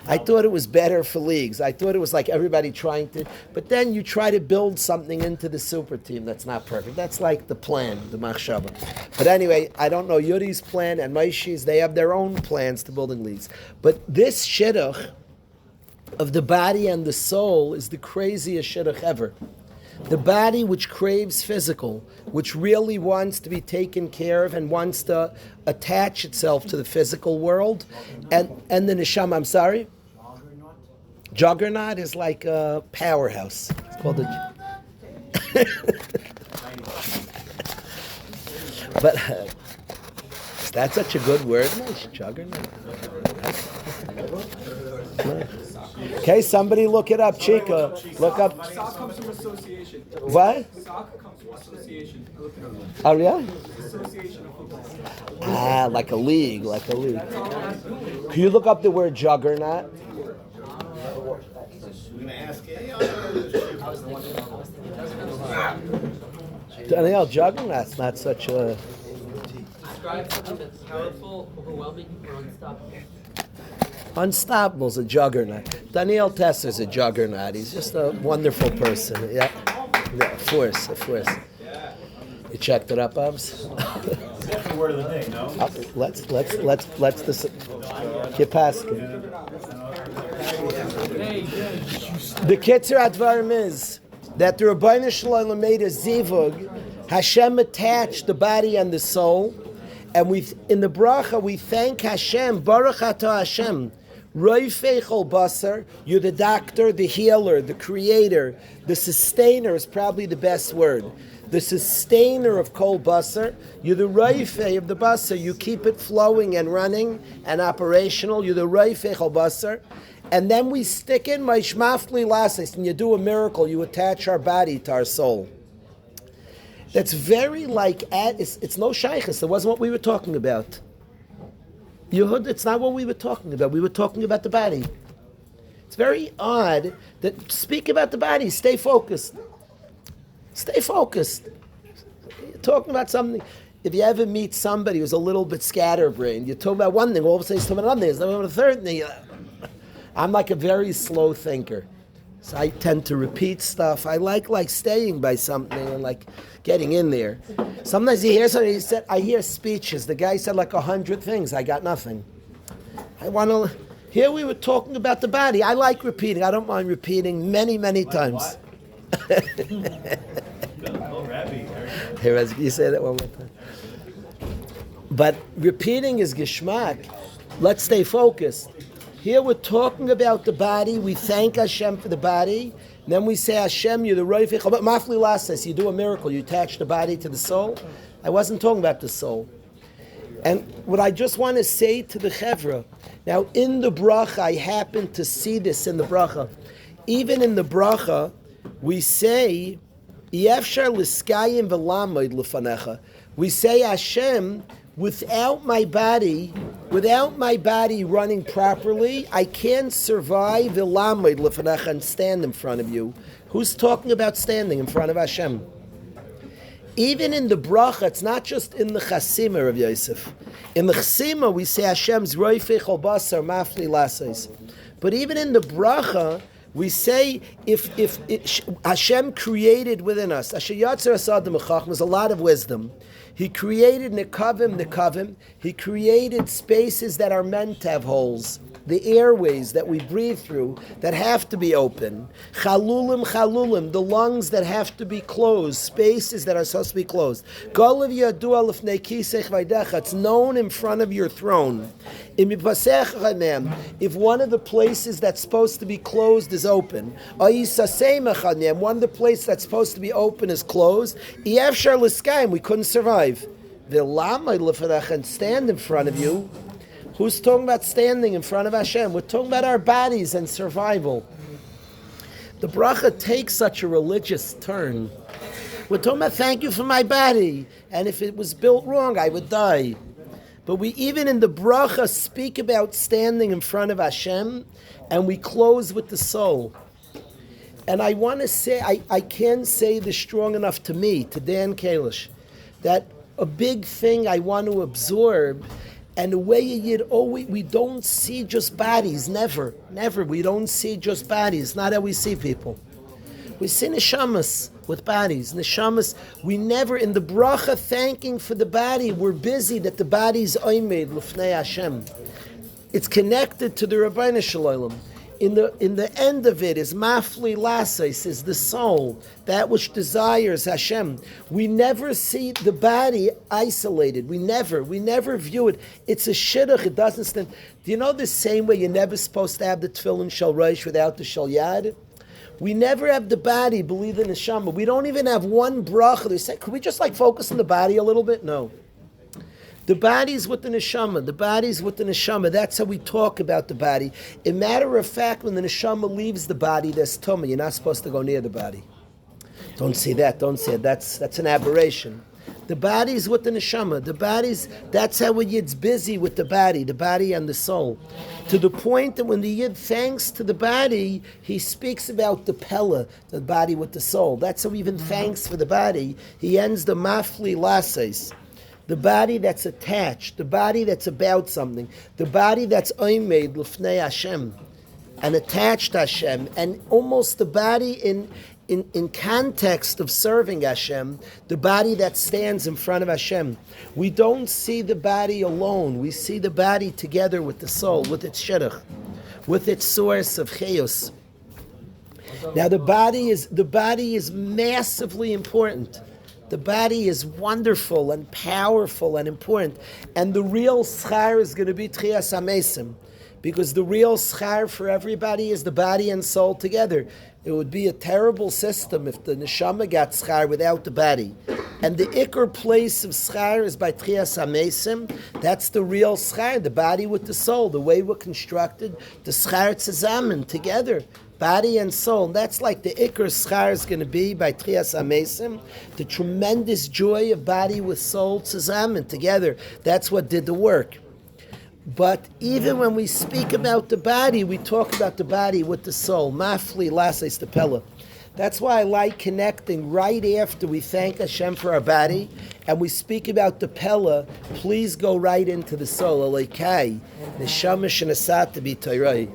I thought it was better for leagues. I thought it was like everybody trying to, but then you try to build something into the super team that's not perfect. That's like the plan, the machshava. But anyway, I don't know Yuri's plan and Maishi's, they have their own plans to building leagues. But this shidduch of the body and the soul is the craziest shidduch ever. The body which craves physical, which really wants to be taken care of and wants to attach itself to the physical world, and the neshama, I'm sorry? Juggernaut is like a powerhouse. It's called a... But is that such a good word? Juggernaut. Okay, somebody look it up. Chica, look up. Sock comes from association. What? Sock comes from association. I looked it up. Oh, yeah? Association of football. Ah, like a league. Can you look up the word juggernaut? Daniel, juggernaut's not such a... Describe something that's powerful, overwhelming, or unstoppable. Unstoppable's a juggernaut. Daniel Tesser's a juggernaut. He's just a wonderful person. Yeah, of course. You checked it up, Bubs? That's the word of the day, no? Let's Kipaskin. The Kitzer Advarim is that the Rabbeinu Shalom made a zivug. Hashem attached the body and the soul, and in the bracha we thank Hashem. Baruch atah Hashem. Roifei chol basar. You're the doctor, the healer, the creator, the sustainer is probably the best word. The sustainer of kol basar. You're the roifei of the basar. You keep it flowing and running and operational. You're the roifei chol basar. And then we stick in my shmafli lasis, and you do a miracle. You attach our body to our soul. That's very like, it's no shaykhis. It wasn't what we were talking about. Yehud, it's not what we were talking about. We were talking about the body. It's very odd that speak about the body. Stay focused. Stay focused. You're talking about something. If you ever meet somebody who's a little bit scatterbrained, you talk about one thing, all of a sudden he's talking about another thing, he's talking about a third thing. I'm like a very slow thinker. So I tend to repeat stuff. I like staying by something and like getting in there. Sometimes you hear something, I hear speeches. The guy said like 100 things. I got nothing. Here we were talking about the body. I like repeating. I don't mind repeating many, many times. Here, you say that one more time. But repeating is geschmack. Let's stay focused. Here we're talking about the body. We thank Hashem for the body. And then we say, Hashem, you're the Roifei. But Mafli Lasses, you do a miracle. You attach the body to the soul. I wasn't talking about the soul. And what I just want to say to the Chevra, now in the bracha, I happen to see this in the bracha. Even in the bracha, we say Yefshar liskayim v'lamoid lefanecha. We say Hashem, without my body running properly, I can't survive v'lamoid lefanecha and stand in front of you. Who's talking about standing in front of Hashem? Even in the bracha, it's not just in the chasima of Yosef. In the chasima, we say Hashem's roifei chol basar mafli lasos. But even in the bracha, we say if Hashem created within us, Asher Yatzer Asadam Chacham, there's a lot of wisdom. He created nekavim. He created spaces that are meant to have holes. The airways that we breathe through that have to be open. Chalulim, the lungs that have to be closed, spaces that are supposed to be closed. It's known in front of your throne. If one of the places that's supposed to be closed is open, one of the places that's supposed to be open is closed, we couldn't survive. And stand in front of you. Who's talking about standing in front of Hashem? We're talking about our bodies and survival. The bracha takes such a religious turn. We're talking about thank you for my body, and if it was built wrong, I would die. But we even in the bracha speak about standing in front of Hashem, and we close with the soul. And I want to say, I can't say this strong enough to me, to Dan Kalish, that a big thing I want to absorb. And the way you'd always, we don't see just bodies, never. We don't see just bodies, not how we see people. We see neshamas with bodies. Neshamas, we never, in the bracha thanking for the body, we're busy that the body's oimed l'fnei Hashem. It's connected to the Rabbeinu Shalom. In the end of it is mafli lasos, is the soul, that which desires Hashem. We never see the body isolated. We never view it. It's a shidduch. It doesn't stand. Do you know the same way you're never supposed to have the tefillin shel rosh without the shel yad? We never have the body believe in the neshama. We don't even have one bracha. They say, could we just focus on the body a little bit? No. The body's with the neshama. The body's with the neshama. That's how we talk about the body. A matter of fact, when the neshama leaves the body, there's tumah. You're not supposed to go near the body. Don't say that. Don't say it. That's an aberration. The body's with the neshama. That's how it's busy with the body and the soul. To the point that when the yid thanks to the body, he speaks about the pella, the body with the soul. That's how he even thanks for the body. He ends the mafli lases. The body that's attached, the body that's about something, the body that's oimed l'fnei Hashem, and attached to Hashem, and almost the body in context of serving Hashem, the body that stands in front of Hashem. We don't see the body alone. We see the body together with the soul, with its shidduch, with its source of chayos. Now the body is massively important. The body is wonderful and powerful and important. And the real schar is going to be Tchias HaMesim. Because the real schar for everybody is the body and soul together. It would be a terrible system if the neshama got schar without the body. And the ikar place of schar is by Tchias HaMesim. That's the real schar, the body with the soul. The way we're constructed, the schar tzazamen together. Body and soul, that's like the ikar schar is going to be by Tchias HaMesim, the tremendous joy of body with soul tzazamen together. That's what did the work. But even when we speak about the body, we talk about the body with the soul. Mafli lases tepela. That's why I like connecting right after we thank Hashem for our body, and we speak about the pella. Please go right into the soul. Elokai, neshama shenasat b'Torah.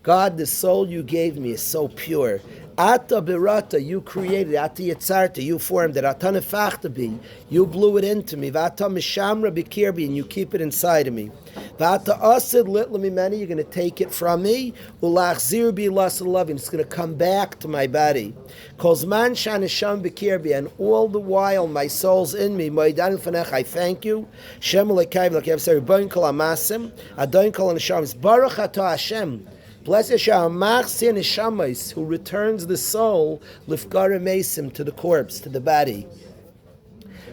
God, the soul you gave me is so pure. Ata birata, you created. Ata yitzarta, you formed it. Ata nefachta bi, you blew it into me. V'ata mishamra b'kirbi, and you keep it inside of me. V'ata asid litla mimeni, you're going to take it from me. Ulachzir bi lasad loving, it's going to come back to my body. Kozman shanisham b'kirbi, and all the while my soul's in me. Moedan l'fanech, I thank you. Shem l'kayv l'kayv sari, boin kol amasim, adon kol neshams, baruch ata Hashem. Blessed Hashem, who returns the soul, lifgara mesim, to the corpse, to the body.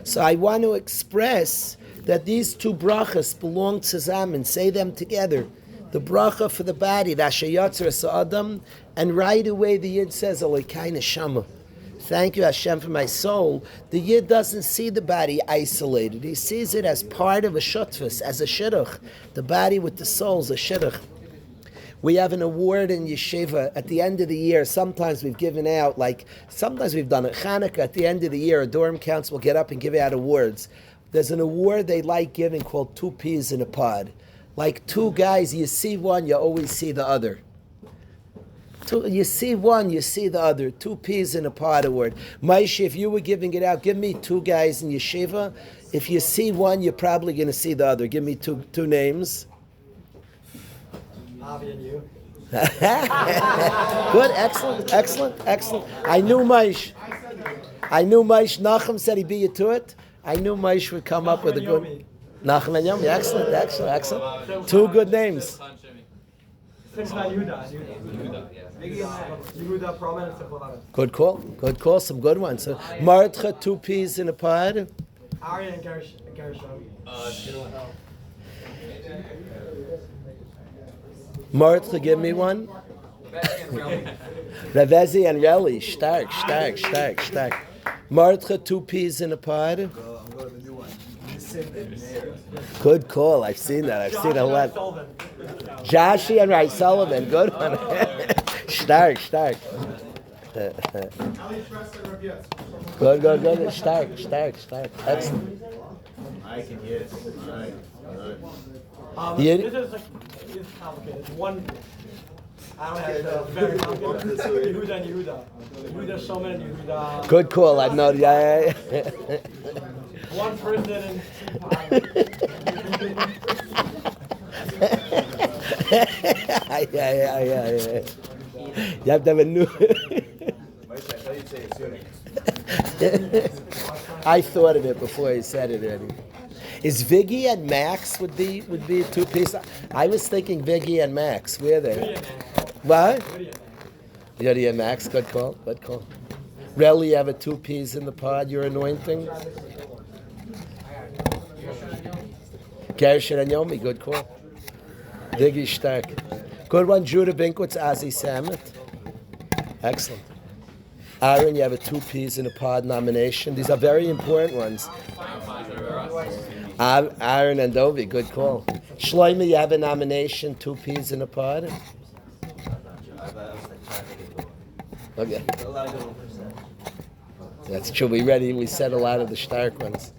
So I want to express that these two brachas belong to Zamen. Say them together. The bracha for the body, the Asher Yatzer Sa'adam, and right away the Yid says, Alekai Neshama. thank you Hashem for my soul, the Yid doesn't see the body isolated. He sees it as part of a shutfus, as a shidduch. The body with the soul is a shidduch. We have an award in Yeshiva at the end of the year. Sometimes we've given out, sometimes we've done it. Chanukah, at the end of the year, a dorm council will get up and give out awards. There's an award they like giving called 2 peas in a pod. Like 2 guys, you see one, you always see the other. You see one, you see the other. 2 peas in a pod award. Maishi, if you were giving it out, give me 2 guys in Yeshiva. If you see one, you're probably going to see the other. Give me two names. Avi and you. Good, excellent. I knew Maish. Nachum said he'd beat you to it. I knew Maish would come up with a good... Nachum and Yomi, excellent. 2 good names. Good call, some good ones. So, Martcha, 2 peas in a pod. Ari and Gershon. Martcha, give me one. Ravezi and Reli, stark. Martcha, 2 peas in a pod. Good call. I've seen that. I've seen a lot. Joshi and Rai Sullivan. Good one. Stark. Good. Stark. Excellent. I can hear it. All right. Yeah. This is complicated. It's one. I don't have it. Very complicated. Yehuda and Yehuda. Yehuda Shomer and Yehuda. Good call. I know. Yeah. One person and 2 yeah. You have to have a new. I thought of it before he said it already. Is Viggy and Max would be a 2 piece? I was thinking Viggy and Max. Where are they? What? Yodi and Max. Good call. Really, you have a 2 peas in the pod. Your anointing. Gershon and Yomi. Good call. Viggy stark. Good one. Judah Binkwitz, Azi Samet. Excellent. Aaron, you have a 2 peas in a pod nomination. These are very important ones. Aaron and Dovi, good call. Shlomo, you have a nomination, 2 peas in a pod. Okay. That's true. We said a lot of the stark ones.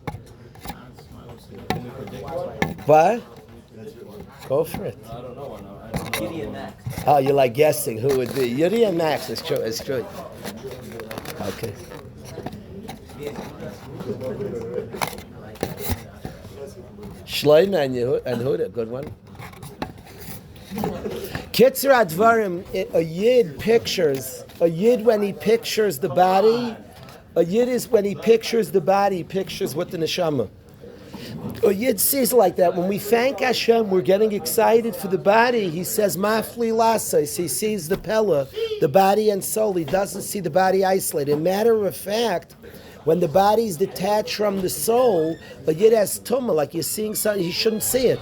What? Go for it. I don't know. Yudi and Max. Oh, you're like guessing who would be. Yudi and Max, it's true. Okay. Shlomo and Huda, good one. Kitzer Advarim, a Yid when he pictures the body, a Yid is when he pictures the body, he pictures what the neshama. A Yid sees like that. When we thank Hashem, we're getting excited for the body. He says, Mafli Lasais. He sees the Pella, the body and soul. He doesn't see the body isolated. Matter of fact, when the body is detached from the soul, a Yid has tumah, like you're seeing something, he shouldn't see it.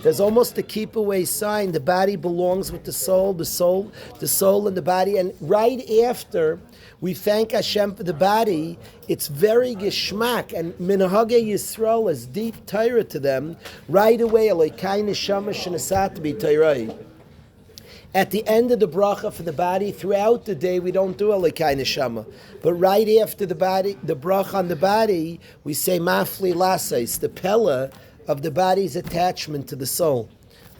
There's almost a keep away sign. The body belongs with the soul and the body. And right after we thank Hashem for the body, it's very geschmack. And minhagei Yisrael is deep Torah to them. Right away, Elokai neshama shenasat b'Torah. At the end of the bracha for the body, throughout the day, we don't do Elokai neshama. But right after the bracha on the body, we say Mafli Lasais, the Pella of the body's attachment to the soul.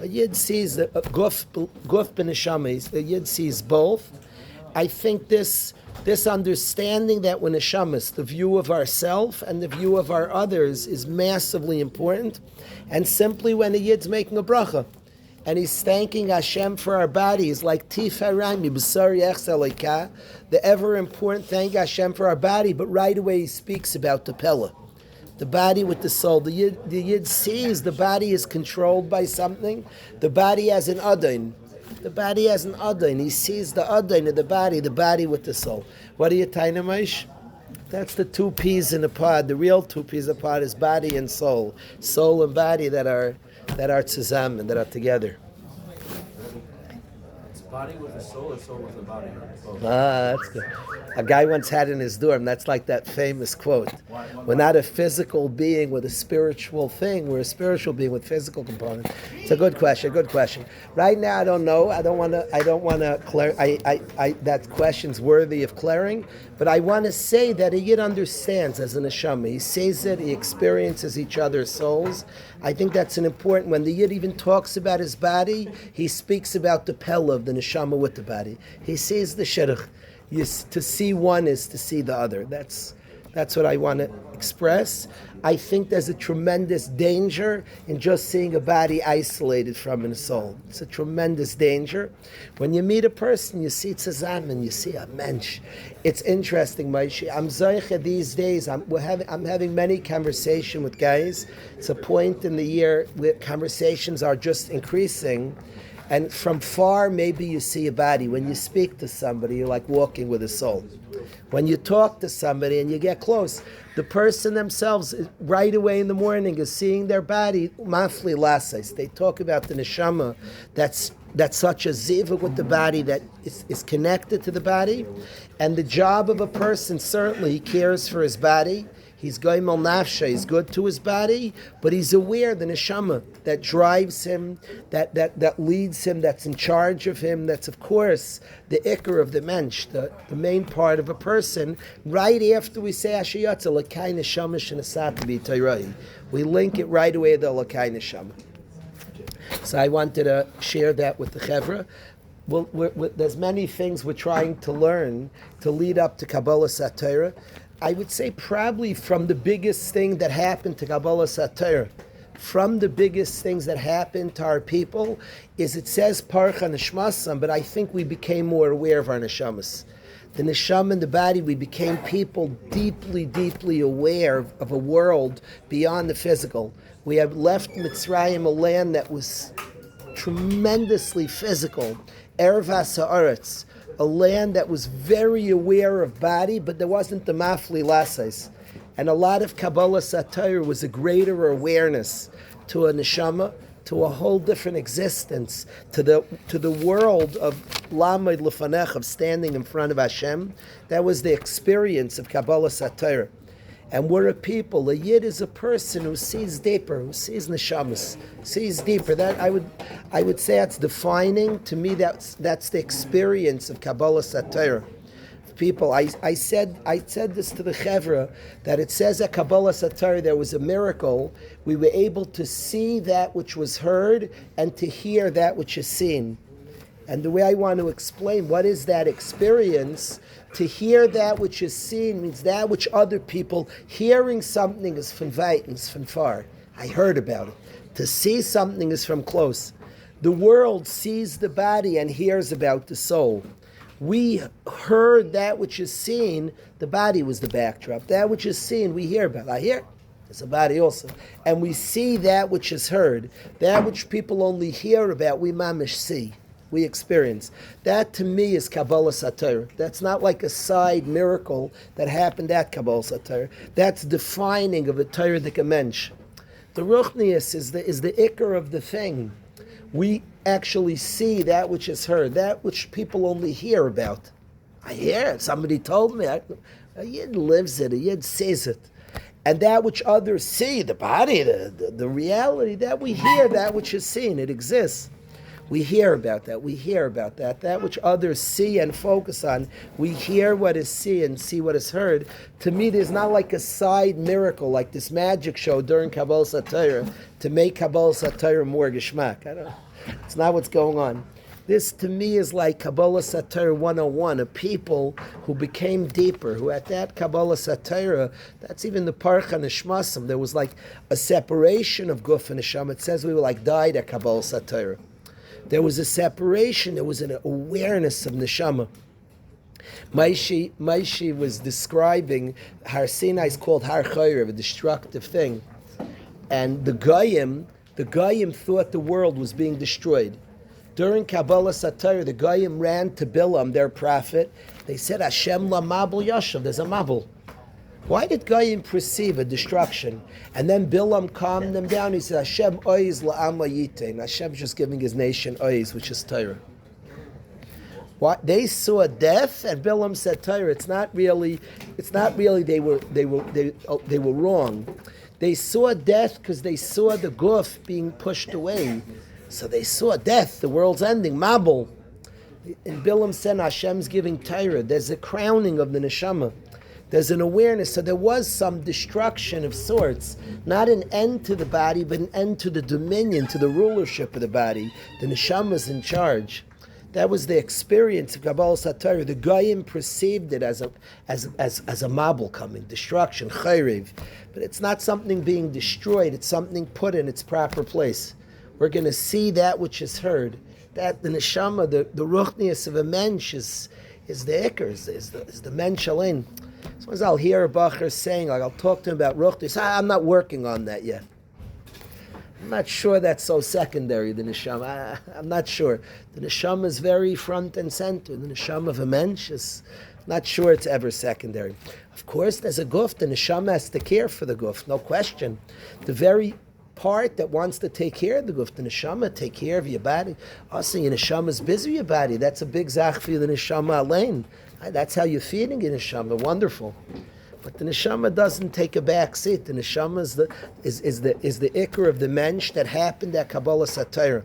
A Yid sees the guf b'neshamas. A Yid sees both. I think this understanding that when neshamas, the view of ourself and the view of our others, is massively important. And simply when a Yid's making a bracha, and he's thanking Hashem for our bodies, like Tifarami, B'sar Yechz Eloka, the ever important thank Hashem for our body, but right away he speaks about the Pella. The body with the soul. The Yid sees the body is controlled by something. The body has an Adain. He sees the Adain of the body with the soul. What are you, Tainamaish? That's the 2 peas in a pod. The real 2 peas in a pod is body and soul. Soul and body that are tzusammen, that are together. body was the soul was the body. That's good. A guy once had in his dorm, that's like that famous quote. We're not a physical being with a spiritual thing, we're a spiritual being with physical components. It's a good question. Right now I don't know. I don't wanna clear that question's worthy of clearing, but I want to say that a Yid understands as an neshama. He sees it, he experiences each other's souls. I think that's an important, when the Yid even talks about his body, he speaks about the pella of the neshama with the body. He sees the shidduch. To see one is to see the other. That's what I want to express. I think there's a tremendous danger in just seeing a body isolated from a soul. It's a tremendous danger. When you meet a person, you see tzazamen, you see a mensch. It's interesting, Maishi. I'm zoiche these days. I'm having many conversations with guys. It's a point in the year where conversations are just increasing. And from far, maybe you see a body. When you speak to somebody, you're like walking with a soul. When you talk to somebody and you get close, the person themselves, right away in the morning, is seeing their body, mafli lases. They talk about the neshama that's such a ziva with the body that is connected to the body. And the job of a person, certainly, he cares for his body. He's goimel nafsha, he's good to his body, but he's aware the neshama that drives him, that leads him, that's in charge of him, that's of course the ikar of the mensch, the main part of a person. Right after we say Ashiyatza, Lakai neshama shenasat b'Torah, we link it right away to the Lakai neshama. So I wanted to share that with the chevra. Well, there's many things we're trying to learn to lead up to Kabbalah Satira. I would say probably from the biggest thing that happened to Kabbalah Satira, from the biggest things that happened to our people, is it says Parcha Nishmasam, but I think we became more aware of our neshamas. The neshama and the body, we became people deeply, deeply aware of a world beyond the physical. We have left Mitzrayim, a land that was tremendously physical, Erev HaSa'aretz, a land that was very aware of body, but there wasn't the mafli lasses. And a lot of Kabbalah Satire was a greater awareness to a neshama, to a whole different existence, to the world of Lamed Lefanech, of standing in front of Hashem. That was the experience of Kabbalah Satire. And we're a people. A Yid is a person who sees deeper, who sees neshamas, sees deeper. That I would say that's defining to me. That's the experience of Kabbalah Satira. People, I said this to the chevra, that it says at Kabbalah Satira there was a miracle. We were able to see that which was heard and to hear that which is seen. And the way I want to explain what is that experience, to hear that which is seen means that which other people, hearing something is from weit, is from far. I heard about it. To see something is from close. The world sees the body and hears about the soul. We heard that which is seen, the body was the backdrop. That which is seen, we hear about. I hear. There's a body also. And we see that which is heard. That which people only hear about, we mamish see. We experience. That to me is Kabbalah Satira. That's not like a side miracle that happened at Kabbalah Satira. That's defining of a Torah mensch. The Ruchnius is the ikar of the thing. We actually see that which is heard, that which people only hear about. I hear it. Somebody told me. A Yid lives it. A Yid sees it. And that which others see, the body, the reality, that we hear, that which is seen, it exists. We hear about that. We hear about that. That which others see and focus on, we hear what is seen and see what is heard. To me, there's not like a side miracle, like this magic show during Kabbalah Satira, to make Kabbalah Satira more geschmack. It's not what's going on. This, to me, is like Kabbalah Satira 101, a people who became deeper, who at that Kabbalah Satira, that's even the Parcha Nishmasam, there was like a separation of Guf and Neshama. It says we were like died at Kabbalah Satira. There was a separation, there was an awareness of neshama. Maishi was describing Har Sinai is called Har Chayrev, a destructive thing. And the Goyim thought the world was being destroyed. During Kabbalah Satire, the Goyim ran to Bilam, their prophet. They said, Hashem la mabul yashav, there's a mabul. Why did Goyim perceive a destruction? And then Bilam calmed them down. He said, Hashem oiz la'ama yitain. Hashem's just giving his nation oiz, which is Torah. What they saw death, and Bilam said, "Torah, it's not really they were wrong. They saw death because they saw the guf being pushed away. So they saw death, the world's ending, Mabul. In Bilam said, Hashem's giving Torah. There's a crowning of the neshama. There's an awareness. So there was some destruction of sorts, not an end to the body, but an end to the dominion, to the rulership of the body. The neshama's in charge. That was the experience of Kabbalah Satorah. The Goyim perceived it as a mabul coming, destruction, chayrev. But it's not something being destroyed, it's something put in its proper place. We're going to see that which is heard. That the neshama, the ruchnius of a mensch is the ikr, is the mensch alin. Sometimes I'll hear a bacher saying, like I'll talk to him about ruchnius, I'm not working on that yet. I'm not sure that's so secondary, the neshama. I'm not sure. The neshama is very front and center. The neshama of a mensch is not sure it's ever secondary. Of course, there's a guf. The neshama has to care for the guf, no question. The very part that wants to take care of the guf, the neshama, take care of your body. Also, your neshama is busy with your body. That's a big zach for the neshama alain. That's how you're feeding your neshama. Wonderful. But the neshama doesn't take a back seat. The neshama is the ikr of the mensch that happened at Kabbalah Satorah.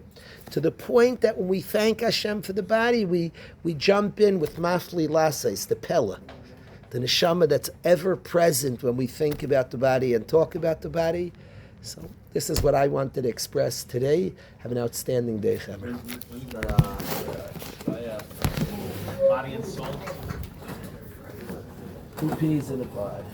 To the point that when we thank Hashem for the body, we jump in with mafli lases, the pella. The neshama that's ever present when we think about the body and talk about the body. So this is what I wanted to express today. Have an outstanding day, Chamer. Body and soul. 2 peas in a pod.